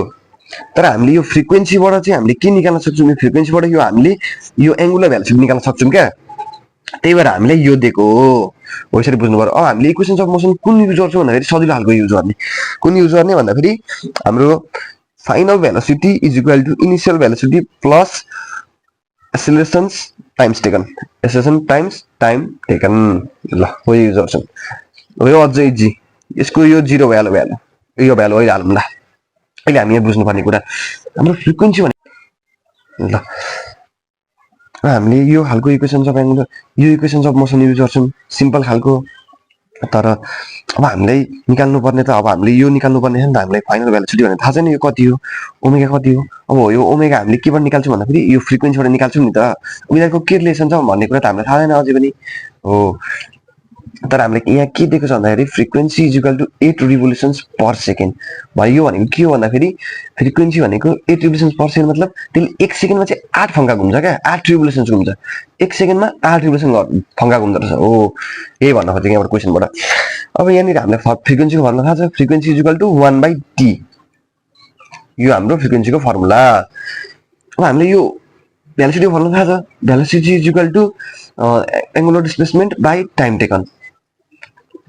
तर हामीले यो फ्रिक्वेन्सीबाट चाहिँ हामीले के निकाल्न सक्छौँ? यो फ्रिक्वेन्सीबाट हामीले यो एङ्गुलर भेलोसिटी निकाल्न सक्छौँ क्या। त्यही भएर हामीलाई यो दिएको हो यसरी बुझ्नु पर्यो। अब हामीले इक्वेसन्स अफ मोसन कुन युज गर्छौँ भन्दाखेरि सजिलो खालको युज गर्ने। कुन युज गर्ने भन्दाखेरि हाम्रो final velocity is equal to initial velocity plus accelerations times taken, acceleration times time taken. ल हो युज गर्छौँ। यो अझै इजी, यसको यो जिरो भ्यालु यो भ्यालु अहिले हालौँ ल। अहिले हामी यहाँ बुझ्नुपर्ने कुरा हाम्रो फ्रिक्वेन्सी भने ल हामीले यो खालको इक्वेसन्स अफ एङ्गल यो इक्वेसन्स अफ मोसन युज गर्छौँ सिम्पल खालको। तर अब हामीलाई निकाल्नु पर्ने त अब हामीले यो निकाल्नु पर्ने छ नि त। हामीलाई फाइनल भेलोसिटी भने थाहा छैन यो कति हो, ओमेगा कति हो। अब यो ओमेगा हामीले केबाट निकाल्छौँ भन्दाखेरि यो फ्रिक्वेन्सीबाट निकाल्छौँ नि त। उनीहरूको के रिलेसन छ भन्ने कुरा त हामीलाई थाहा छैन अझै पनि हो। तर हामीले यहाँ के दिएको छ भन्दाखेरि frequency is equal to 8 revolutions per second भयो। यो भनेको के हो भन्दाखेरि फ्रिक्वेन्सी भनेको 8 रिभोल्युसन्स पर सेकेन्ड मतलब त्यसले 1 सेकेन्डमा चाहिँ 8 फङ्का घुम्छ क्या, 8 रिभोल्युसन्स घुम्छ। 1 सेकेन्डमा 8 रिभोल्युसन फङ्का घुम्दो रहेछ हो। यही भन्न खोजेको यहाँबाट क्वेसनबाट। अब यहाँनिर हामीलाई फ्रिक्वेन्सीको फर्मुला थाहा छ, frequency is equal to 1/t। यो हाम्रो फ्रिक्वेन्सीको फर्मुला। अब हामीले यो भेलोसिटीको फर्मुला थाहा छ, velocity is equal to angular displacement by time taken.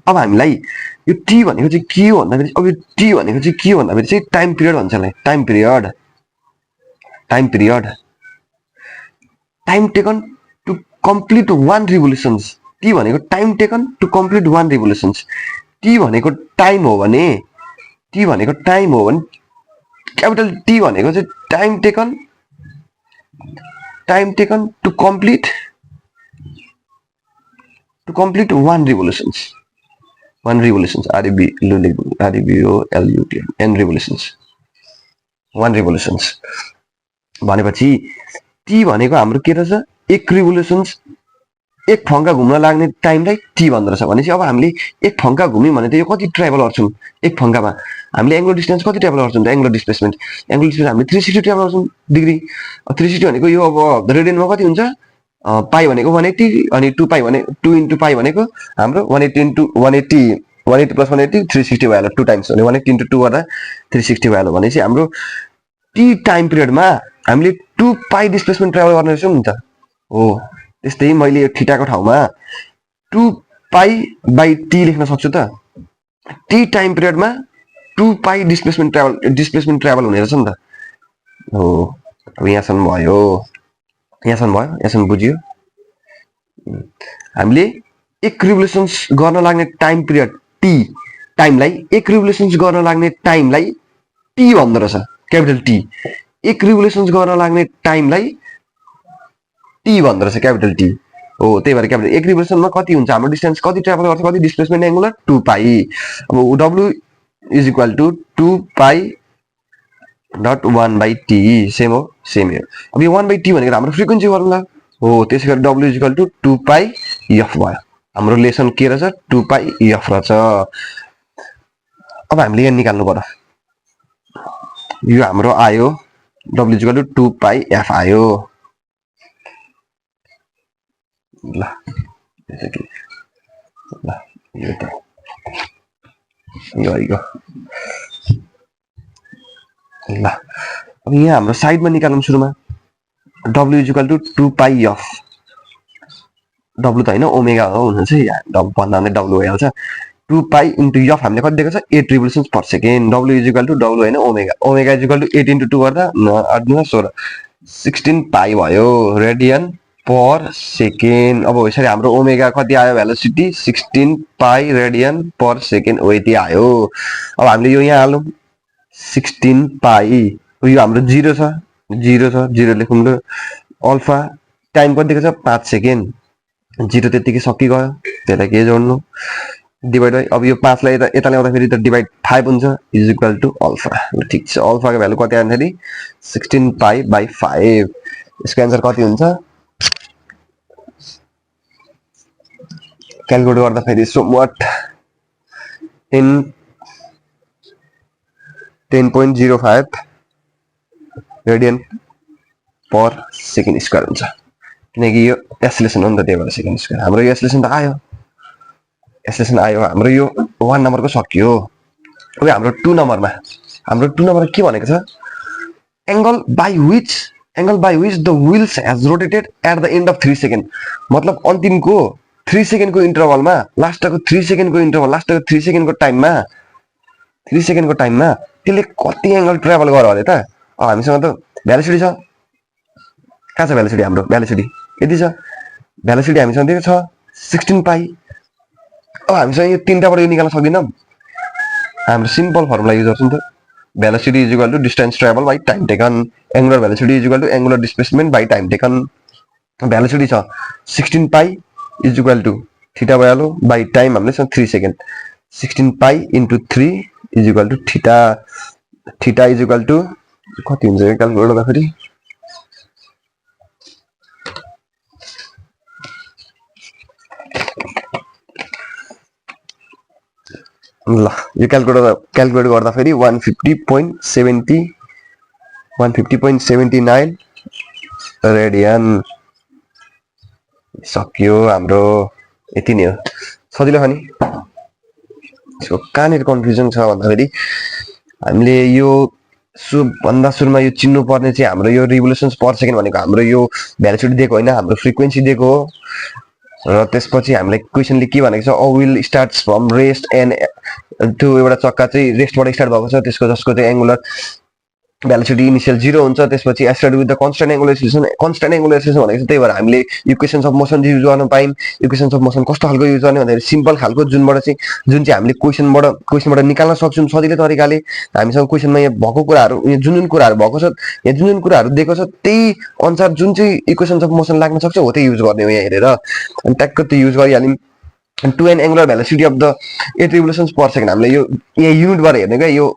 अब हामीलाई यो टी भनेको चाहिँ के हो भन्दाखेरि अब यो टी भनेको चाहिँ के हो भन्दाखेरि चाहिँ टाइम पिरियड भन्छ यसलाई। Time period time taken to complete 1 revolutions. T भनेको time taken to complete 1 revolutions. T भनेको टाइम हो भने क्यापिटल टी भनेको चाहिँ time taken to complete 1 revolutions. 1 revolutions REVOLUT N revolutions 1 revolutions भनेपछि टी भनेको हाम्रो के रहेछ 1 रिभोल्युसन्स। 1 फङ्का घुम्न लाग्ने टाइमलाई टी भन्दो रहेछ भनेपछि अब हामीले 1 फङ्का घुम्यौँ भने त यो कति ट्राभल गर्छौँ 1 फङ्कामा। हामीले एङ्गुलर डिस्टेन्स कति ट्राभल गर्छौँ त एङ्गुलर डिस्प्लेसमेन्ट हामीले 360 ट्राभल गर्छौँ डिग्री। 360 भनेको यो अब रेडियनमा कति हुन्छ पाई भनेको 180 अनि 2 पाई भने 2 इन्टु पाई भनेको हाम्रो 180 इन्टु 180 प्लस 180 360 भइहाल्यो 2 टाइम्स भने 180 इन्टु 2 गर्दा 360 भइहाल्यो भनेपछि हाम्रो टी टाइम पिरियडमा हामीले 2 पाई डिस्प्लेसमेन्ट ट्राभल गर्ने रहेछौँ नि त हो। त्यस्तै मैले यो थीटाको ठाउँमा 2 पाई बाई टी लेख्न सक्छु त। टी टाइम पिरियडमा 2 पाई डिस्प्लेसमेन्ट ट्राभल हुने रहेछ नि त हो। अब यहाँसम्म भयो, यहाँसम्म बुझ्यो। हामीले 1 रिभोल्युसन्स गर्न लाग्ने टाइम पिरियड टी टाइमलाई 1 रिभोल्युसन्स गर्न लाग्ने टाइमलाई टी भन्दो रहेछ क्यापिटल टी। 1 रिभोल्युसन्स गर्न लाग्ने टाइमलाई टी भन्दो रहेछ क्यापिटल टी हो। त्यही भएर क्यापिटल 1 रिभोल्युसनमा कति हुन्छ हाम्रो डिस्टेन्स कति ट्राभल गर्छ कति डिस्प्लेसमेन्ट एङ्गुलर 2 पाई। अब W is equal to 2 pi dot 1/t same हो। अब यो 1/t भनेको हाम्रो फ्रिक्वेन्सी फर्मुला हो। त्यसै गरी W is equal to 2 pi f भयो। हाम्रो रिलेसन के रहेछ 2 पाई एफ रहेछ। अब हामीले यहाँ निकाल्नु पर्यो। यो हाम्रो आयो W is equal to 2 pi f आयो। ल यो त यो आइगयो। ल अब यहाँ हाम्रो साइडमा निकालौँ सुरुमा W is equal to 2 pi f. W त होइन ओमेगा हो हुनु चाहिँ भन्दा भन्दै W भइहाल्छ। 2 पाई इन्टु एफ हामीले कति दिएको छ 8 revolutions per second. W is equal to W होइन omega is equal to 8 into 2 गर्दा 8 दुना 16 16 पाई भयो रेडियन पर सेकेन्ड। अब यसरी हाम्रो ओमेगा कति आयो velocity 16 pi radian per second हो यति आयो। अब हामीले यो यहाँ हालौँ 16 पाई यो हाम्रो 0 छ 0 लेखौँ ल। अल्फा टाइम कति दिएको छ 5 सेकेन्ड 0 त्यतिकै सकिगयो त्यसलाई के जोड्नु डिभाइड बाई। अब यो 5 लाई यता ल्याउँदाखेरि त डिभाइड 5 हुन्छ इज इक्वल टु अल्फा। ल ठिक छ अल्फाको भ्यालु कति आयो भन्दाखेरि 16 पाई बाई 5। यसको एन्सर कति हुन्छ क्यालकुलेट गर्दाखेरि somewhat 10.05 radian per second square हुन्छ किनकि यो एक्सेलरेसन हो नि त त्यही भएर सेकेन्ड स्क्वायर। हाम्रो यो एक्सेलरेसन आयो हाम्रो यो 1 नम्बरको सक्यो। अब हाम्रो 2 नम्बरमा के भनेको छ angle by which angle by which the wheels has rotated at the end of 3 second मतलब अन्तिमको 3 सेकेन्डको इन्टरभलमा लास्टको 3 सेकेन्डको इन्टरभल लास्टको 3 सेकेन्डको टाइममा 3 सेकेन्डको टाइममा त्यसले कति एंगल ट्राभल गर्यो अरे त हामीसँग त भेलोसिटी छ कहाँ छ भेलोसिटी हाम्रो भेलोसिटी यति छ भेलोसिटी हामीसँग दिएको छ 16 पाई अब हामीसँग यो तीनटाबाट यो निकाल्न सक्दिनौँ हाम्रो सिम्पल फर्मुला युज गर्छौँ त velocity is equal to distance travel by time taken angular velocity is equal to angular displacement by time taken velocity छ 16 pi is equal to theta value by time हामीले छ 3 second 16 pi into 3 is equal to theta theta is equal to कति हुन्छ यो calculate गर्दाखेरि ल यो calculate गर्दाखेरि 150.79 रेडियन सक्यो हाम्रो यति नै हो सजिलो छ नि यसको कहाँनिर कन्फ्युजन छ भन्दाखेरि हामीले यो भन्दा सुरुमा यो चिन्नु पर्ने चाहिँ हाम्रो यो रिभोल्युसन्स पर सेकेन्ड भनेको हाम्रो यो भेलोसिटी दिएको होइन हाम्रो फ्रिक्वेन्सी दिएको हो र त्यसपछि हामीलाई क्वेसनले के भनेको छ a wheel starts from rest and त्यो एउटा चक्का चाहिँ रेस्टबाट स्टार्ट भएको छ त्यसको जसको चाहिँ एंगुलर भेलोसिटी इनिशियल 0 हुन्छ त्यसपछि start with the constant angular acceleration भनेको छ त्यही भएर हामीले इक्वेशन्स अफ मोसन युज गर्न पायौँ इक्वेशन्स अफ मोसन कस्तो खालको युज गर्ने भन्दाखेरि सिम्पल खालको जुन चाहिँ हामीले क्वेसनबाट निकाल्न सक्छौँ सजिलो तरिकाले हामीसँग क्वेसनमा यहाँ भएको कुराहरू जुन कुराहरू भएको छ यहाँ जुन कुराहरू दिएको छ त्यही अनुसार जुन चाहिँ इक्वेशन्स अफ मोसन लाग्न सक्छ हो त्यही युज गर्ने हो यहाँ हेरेर अनि ट्याक्क त्यो use गरिहाल्यौँ to an angular velocity of the 8 revolutions per second हामीले यो युनिटबाट हेर्ने क्या यो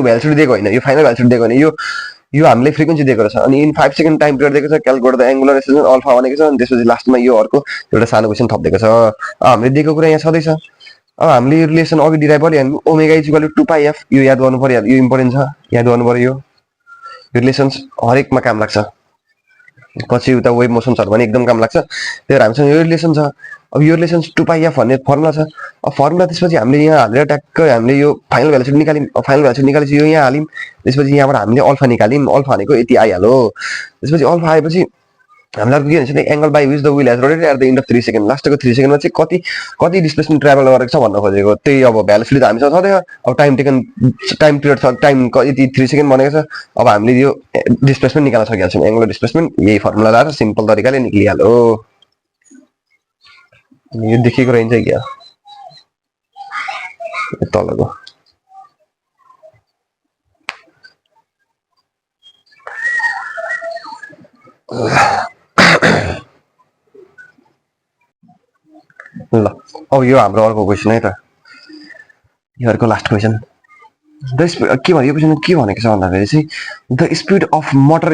भेलोसिटी दिएको होइन यो फाइनल भेलोसिटी दिएको होइन यो हामीले फ्रिक्वेन्सी दिएको रहेछ अनि इन 5 सेकेन्ड टाइम पिरियड दिएको छ calculate the angular acceleration alpha भनेको छ अनि त्यसपछि लास्टमा यो अर्को एउटा सानो क्वेसन थपिदिएको छ हामीले दिएको कुरा यहाँ छँदैछ अब हामीले यो रिलेसन अघि डिराइभ गरिहाल्यौँ omega is equal to 2πf यो याद गर्नु पर्यो यो इम्पोर्टेन्ट छ याद गर्नु पर्यो यो रिलेसन्स हरेकमा काम लाग्छ पछि उता वेभ मोसन्सहरु पनि एकदम काम लाग्छ त्यही भएर हामीसँग यो रिलेसन छ अब यो रिलेसन्स 2πf भन्ने फर्मुला छ अब फर्मुला त्यसपछि हामीले यहाँ हालेर ट्याक्क हामीले यो फाइनल भेलोसिटी निकाल्यौँ फाइनल भेलोसिटी निकालेपछि यो यहाँ हाल्यौँ त्यसपछि यहाँबाट हामीले अल्फा निकाल्यौँ अल्फा भनेको यति आइहाल्यो त्यसपछि अल्फा आएपछि हामीलाई के भन्छ नि angle by which the wheel has rotated at the end of 3 second लास्टको 3 सेकेन्डमा चाहिँ कति डिस्प्लेसमेन्ट ट्राभल गरेको छ भन्न खोजेको त्यही अब भेलोसिटी त हामीसँग छँदै अब टाइम पिरियड छ टाइम यति 3 सेकेन्ड भनेको छ अब हामीले यो डिस्प्लेसमेन्ट निकाल्न सकिहाल्छौँ एंगुलर डिस्प्लेसमेन्ट यही फर्मुला लगाएर सिम्पल तरिकाले निक्लिहाल्यो यो देखेको रहन्छ क्या तलको ल अब यो हाम्रो अर्को क्वेसन है त यो अर्को लास्ट क्वेसन के भन्यो यो क्वेसन के भनेको छ भन्दाखेरि चाहिँ the speed of motor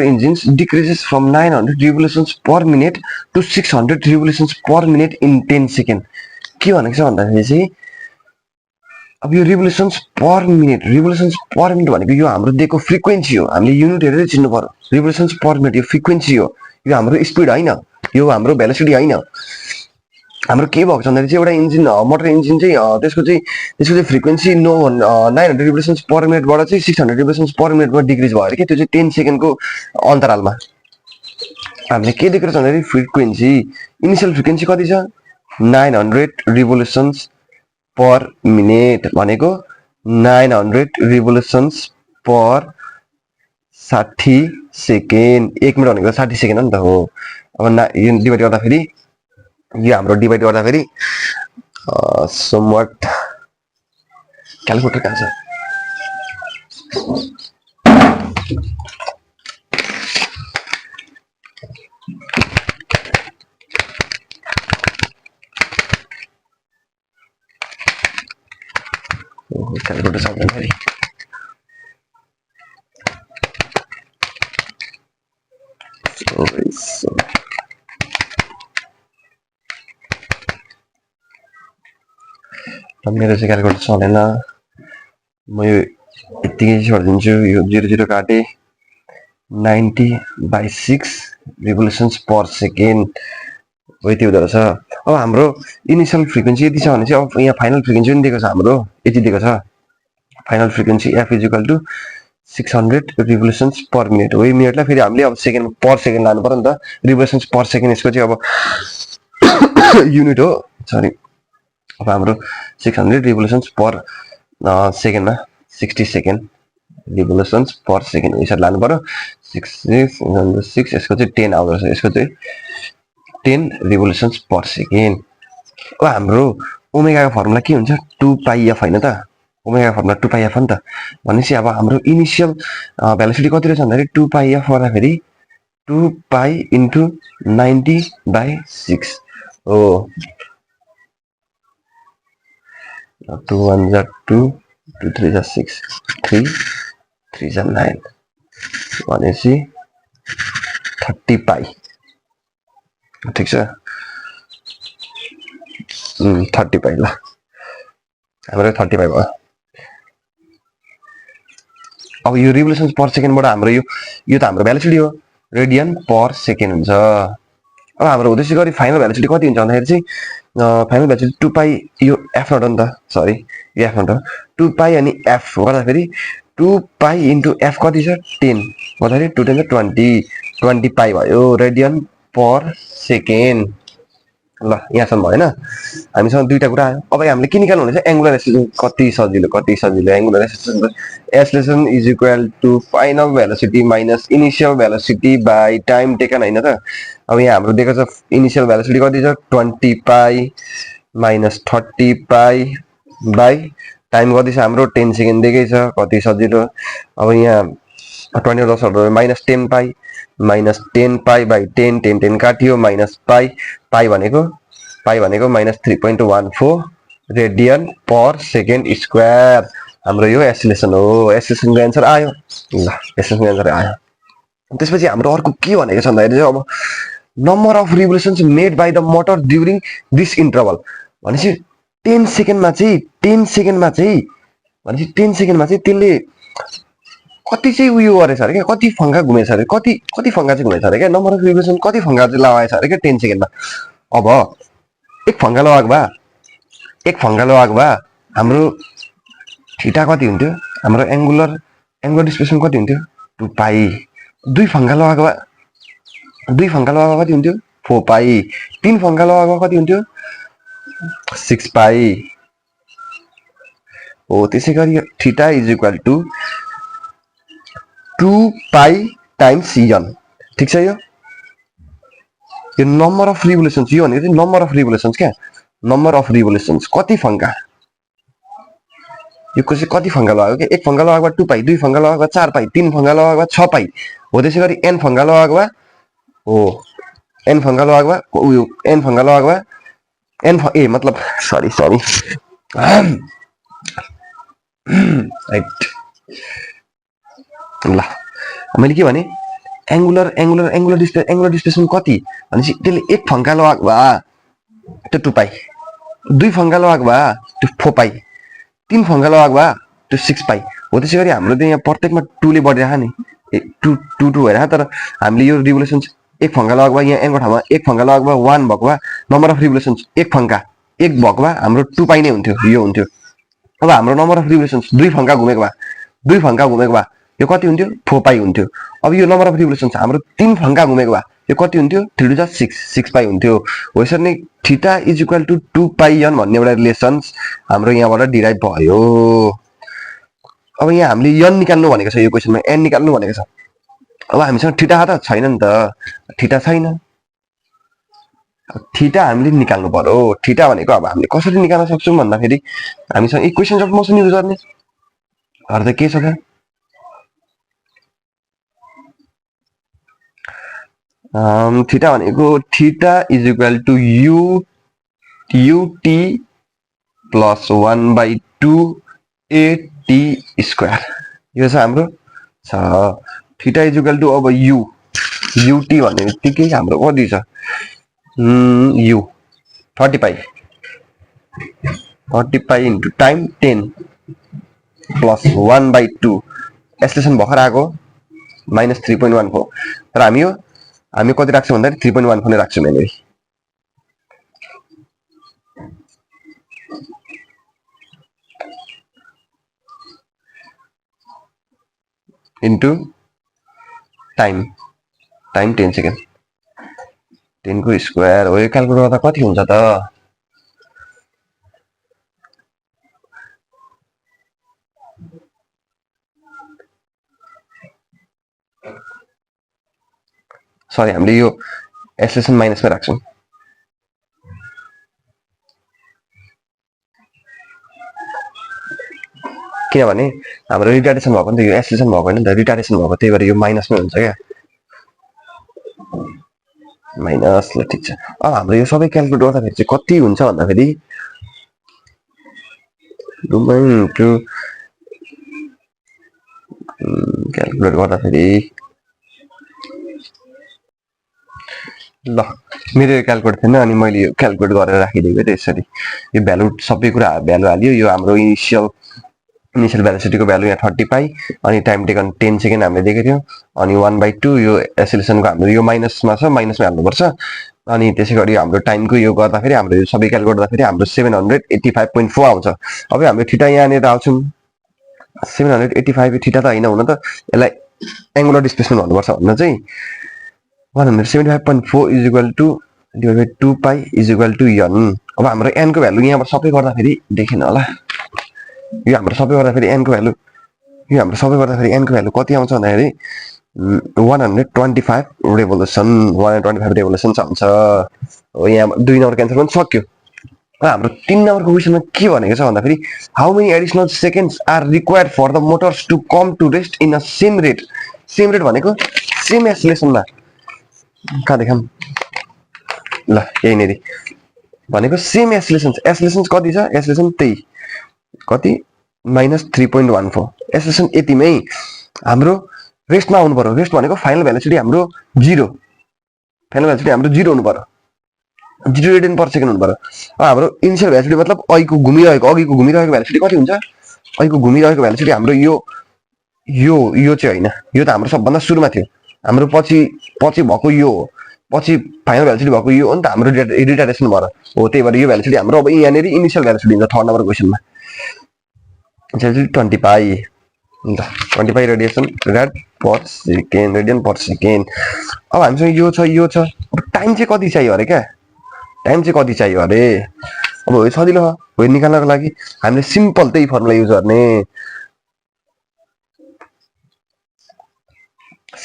engines decreases from 900 revolutions per minute to 600 revolutions per minute in 10 second के भनेको छ भन्दाखेरि चाहिँ अब यो रिभोल्युसन्स पर मिनेट भनेको यो हाम्रो दिएको फ्रिक्वेन्सी हो हामीले युनिट हेरेर चिन्नु पर्यो रिभोल्युसन्स पर मिनेट यो फ्रिक्वेन्सी हो यो हाम्रो स्पिड हैन यो हाम्रो भेलोसिटी हैन हाम्रो के भएको छ भन्दाखेरि चाहिँ एउटा इन्जिन मोटर इन्जिन चाहिँ त्यसको चाहिँ फ्रिक्वेन्सी 900 रिभोल्युसन्स पर मिनेटबाट चाहिँ 600 रिभोल्युसन्स पर मिनेटमा डिक्रिज भयो अरे के त्यो चाहिँ 10 सेकेन्डको अन्तरालमा हामीले के देखेको छ भन्दाखेरि फ्रिक्वेन्सी इनिशियल फ्रिक्वेन्सी कति छ 900 रिभोल्युसन्स पर मिनेट भनेको 900 रिभोल्युसन्स पर 60 सेकेन्ड 1 मिनेट भनेको 60 सेकेन्ड हो नि त हो अब यो डिभाइड गर्दाखेरि यो हाम्रो डिभाइड गर्दाखेरि समवट क्याल्कुलेटर कहाँ छ क्याल्कुलेटर सक्दैन फेरि मेरो चाहिँ क्याल्कुलेटर चलेन म यो यतिकै छोडिदिन्छु यो 00 काटे 90/6 रिभोल्युसन्स पर सेकेन्ड हो यति हुँदो रहेछ अब हाम्रो इनिशियल फ्रिक्वेन्सी यति छ भने चाहिँ अब यहाँ फाइनल फ्रिक्वेन्सी पनि दिएको छ हाम्रो यति दिएको छ फाइनल फ्रिक्वेन्सी f = 600 रिभोल्युसन्स पर मिनट हो। यो मिनटलाई फेरि हामीले अब सेकेन्ड पर सेकेन्ड लानु पर्यो नि त, रिभोल्युसन्स पर सेकेन्ड यसको चाहिँ अब युनिट हो। सरी, अब हाम्रो 600 रिभोल्युसन्स पर सेकेन्डमा 60 सेकेन्ड रिभोल्युसन्स पर सेकेन्ड यसरी लानु पर्यो। 6 यसको चाहिँ 10 आउँदो रहेछ, यसको चाहिँ 10 रिभोल्युसन्स पर सेकेन्ड। अब हाम्रो ओमेगाको फर्मुला के हुन्छ, 2πf होइन त, ओमेगाको फर्मुला 2πf हो नि त। भनेपछि अब हाम्रो इनिसियल भेलोसिटी कति रहेछ भन्दाखेरि 2πf गर्दाखेरि 2π इन्टु 90/6 हो। 2 1 जा 2, 2 3 जा 6, 3 3 जा 9 भनेपछि 30π। ठिक छ, 30π ल, हाम्रो 30π भयो। अब यो रिभोल्युसन्स पर सेकेन्डबाट हाम्रो यो त हाम्रो भेलोसिटी हो, रेडियन पर सेकेन्ड हुन्छ। अब हाम्रो हुँदैछ गरी फाइनल भेलोसिटी कति हुन्छ भन्दाखेरि चाहिँ फाइनल भेलोसिटी 2π, यो एफ नट हो नि त, सरी यो एफ नट हो, 2π अनि एफ गर्दाखेरि 2π इन्टु एफ कति छ 10 गर्दाखेरि 2 10 20, 20π भयो रेडियन पर सेकेन्ड। ल यहाँसम्म भयो होइन, हामीसँग दुईवटा कुरा आयो। अब हामीले के निकाल्नु भनेको छ, एङ्गुलर एक्सेलरेसन। कति सजिलो angular acceleration is equal to final velocity minus initial velocity by time taken होइन त। अब यहाँ हाम्रो दिएको छ इनिसियल भेलोसिटी कति छ 20π माइनस 30π बाई टाइम कति छ हाम्रो 10 सेकेन्ड दिएकै छ, कति सजिलो। अब यहाँ 20 10 माइनस 10π माइनस 10π बाई 10, 10 10 काटियो माइनस पाई, पाई भनेको minus 3.14 radian per second square. हाम्रो यो एक्सेलरेसन हो, एक्सेलरेसनको एन्सर आयो। ल एक्सेलरेसनको एन्सर आयो। त्यसपछि हाम्रो अर्को के भनेको छ भन्दाखेरि चाहिँ अब number of रिभोल्युसन्स made by the motor during this interval भनेपछि 10 सेकेन्डमा चाहिँ भनेपछि 10 सेकेन्डमा चाहिँ त्यसले कति चाहिँ उयो गरेछ अरे क्या, कति फङ्का घुमेछ अरे, कति फङ्का चाहिँ घुमेछ अरे क्या, नम्बर अफ रिभोल्युसन कति फङ्का चाहिँ लगाएछ अरे क्या 10 सेकेन्डमा। अब एक फङ्का लगाएको भए हाम्रो थीटा कति हुन्थ्यो, हाम्रो एङ्गुलर डिस्प्लेसमेन्ट कति हुन्थ्यो 2π। दुई फङ्का लगाएको कति हुन्थ्यो 4π। तीन फङ्का लगाएको कति हुन्थ्यो 6π हो। त्यसै गरी theta is equal to 2π times n. ठिक छ, यो नम्बर अफ रिभोल्युसन्स, यो भनेको चाहिँ नम्बर अफ रिभोल्युसन्स क्या, नम्बर अफ रिभोल्युसन्स कति फङ्का, यो चाहिँ कति फङ्का लगाएको क्या। एक फङ्का लगाएको 2π, दुई फङ्का लगाएको 4π, तीन फङ्का लगाएको 6π हो। त्यसै गरी एन फङ्का लगाएको हो, एन फङ्का लगाएको उयो एन फङ्का लगाएको एन ए मतलब सरी राइट। ल मैले के भने एङ्गुलर डिस्प्लेसमेन्ट कति भनेपछि त्यसले एक फङ्का लगाएको भए त्यो 2π, दुई फङ्का लगाएको भए त्यो 4π, तीन फङ्का लगाएको भए त्यो 6π हो। त्यसै गरी हाम्रो चाहिँ यहाँ प्रत्येकमा 2 ले बढिरहेको नि, 2 भइरहेको, तर हामीले यो रिभोल्युसन्स एक फङ्का लगाएको भए यहाँ एनको ठाउँमा एक फङ्का लगाएको भए 1 भएको भए नम्बर अफ रिभोल्युसन्स एक फङ्का एक भएको भए हाम्रो 2π नै हुन्थ्यो, यो हुन्थ्यो। अब हाम्रो नम्बर अफ रिभोल्युसन्स दुई फङ्का घुमेको भए यो कति हुन्थ्यो 4π हुन्थ्यो। अब यो नम्बर अफ रिभोल्युसन्स हाम्रो तीन फङ्का घुमेको भए यो कति हुन्थ्यो 3 2 जा 6π हुन्थ्यो। हो यसरी नै theta is equal to 2πn भन्ने एउटा रिलेसन्स हाम्रो यहाँबाट डिराइभ भयो। अब यहाँ हामीले यन निकाल्नु भनेको छ, यो क्वेसनमा एन निकाल्नु भनेको छ। अब हामीसँग थीटा त छैन नि त, थीटा छैन, थीटा हामीले निकाल्नु पर्यो। थीटा भनेको अब हामीले कसरी निकाल्न सक्छौँ भन्दाखेरि हामीसँग इक्वेसन अफ मोसन युज गर्ने अर्थ के छ त, थीटा भनेको theta is equal to u t plus 1/2 AT square. यो छ हाम्रो छ थीटा इज इक्वल टु अब युटी भन्ने बित्तिकै हाम्रो कति छ u 30π into time 10 plus 1/2 acceleration भर्खर आएको माइनस 3.14। तर हामी कति राख्छौँ भन्दाखेरि 3.14 नै राख्छौँ यहाँनिर। इन्टु टाइम 10 सेकेन्ड 10 को स्क्वायर हो। यो क्यालकुलेट गर्दा कति हुन्छ त? सरी हामीले यो एक्सलेसन माइनसमा राख्छौँ। किनभने हाम्रो रिटार्डेसन भएको नि त, यो एक्सलेसन भएको होइन नि त, रिटार्डेसन भएको, त्यही भएर यो माइनसमै हुन्छ क्या, माइनस। ल ठिक छ। अब हाम्रो यो सबै क्यालकुलेट गर्दाखेरि चाहिँ कति हुन्छ भन्दाखेरि क्यालकुलेट गर्दाखेरि ल मेरो यो क्यालकुलेट थिएन, अनि मैले यो क्यालकुलेट गरेर राखिदिएको थिएँ यसरी। यो भ्यालु सबै कुरा भ्यालु हाल्यो। यो हाम्रो इनिसियल भेलोसिटीको भ्यालु यहाँ 30 पाई, अनि टाइम टेकन 10 सेकेन्ड हामीले दिएको थियो, अनि 1/2 यो एसिलेसनको हाम्रो यो माइनसमा छ, माइनसमा हाल्नुपर्छ। अनि त्यसै गरी हाम्रो टाइमको यो गर्दाखेरि हाम्रो यो सबै क्यालकुलेट गर्दाखेरि हाम्रो 785.4 आउँछ। अब हाम्रो थीटा यहाँनिर हाल्छौँ 785। थीटा त होइन, हुन त यसलाई एङ्गुलर डिस्प्लेसमेन्ट भन्नुपर्छ भन्न चाहिँ 175.4 is equal to divide by 2 pi is equal to n। अब हाम्रो n को भ्यालु यहाँबाट सबै गर्दाखेरि देखेन होला, यो हाम्रो सबै गर्दाखेरि n को भ्यालु, यो हाम्रो सबै गर्दाखेरि n को भ्यालु कति आउँछ भन्दाखेरि 125 रेभोल्युसन, 125 रेभोल्युसन्स आउँछ। हो यहाँ 2 नम्बर क्यान्सल पनि सक्यो। हाम्रो 3 नम्बरको क्वेसनमा के भनेको छ भन्दाखेरि how many additional seconds are required for the motors to come to rest in a same rate. Same rate भनेको सेम एक्सलेसनमा, कहाँ देखाम ल, यहीँनिर भनेको सेम एक्सलेसन्स। एक्सलेसन्स कति छ? एक्सलेसन त्यही कति -3.14। एक्सलेसन यतिमै हाम्रो रेस्टमा आउनु पर्यो। रेस्ट भनेको फाइनल भेलोसिटी हाम्रो 0, फाइनल भेलोसिटी हाम्रो 0 हुनु पर्यो, 0 रेडियन पर सेकेन्ड हुनु पर्यो। अब हाम्रो इनिसियल भेलोसिटी मतलब अघिको घुमिरहेको भेलोसिटी कति हुन्छ? अघिको घुमिरहेको भेलोसिटी हाम्रो यो चाहिँ होइन, यो त हाम्रो सबभन्दा सुरुमा थियो, हाम्रो पछि भएको यो हो, पछि फाइनल भेलोसिटी भएको यो हो नि त हाम्रो रिटार्डेसन भएर हो। त्यही भएर यो भेलोसिटी हाम्रो अब यहाँनिर इनिसियल भेलोसिटी हुन्छ 3rd नम्बर क्वेसनमा 20 पाई, ल 20 पाई रेडियन पर सेकेन्ड। अब हामीसँग यो छ। अब टाइम चाहिँ कति चाहियो अरे क्या? टाइम चाहिँ कति चाहियो अरे? अब सजिलो हो, हो निकाल्नको लागि हामीले सिम्पल त्यही फर्मुला युज गर्ने।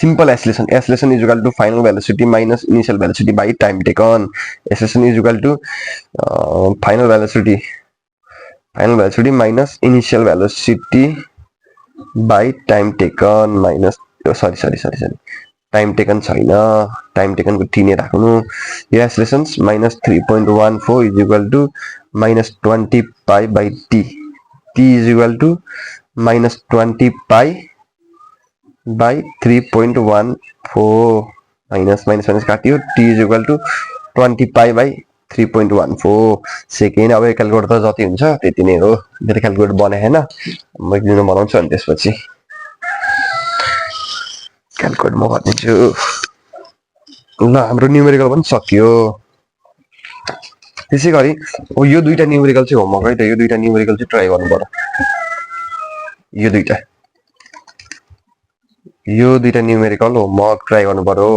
Simple acceleration is equal to final velocity minus initial velocity by time taken. Acceleration is equal to final velocity minus initial velocity by time taken minus, sorry time taken छैन, time टेकनको t नै राख्नु। यो accelerations -3.14 is equal to -20 pi by t. T is equal to -20 pi by 3.14 minus काट्यो। T is equal to 20 pi by 3.14 second. अब यो calculator त जति हुन्छ त्यति नै हो। मेरो क्यालकुलेटर बनाएन, म एक दिन बनाउँछु अनि त्यसपछि क्यालकुलेट म गरिदिन्छु। ल हाम्रो न्युमेरिकल पनि सकियो। त्यसै गरी यो दुईटा न्युमेरिकल चाहिँ होमवर्क है त, यो दुईटा न्युमेरिकल चाहिँ ट्राई गर्नु पर्यो। यो दुईटा न्युमेरिकल होमवर्क ट्राई गर्नु पर्यो।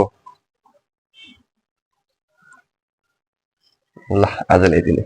ल आजलाई यति नै।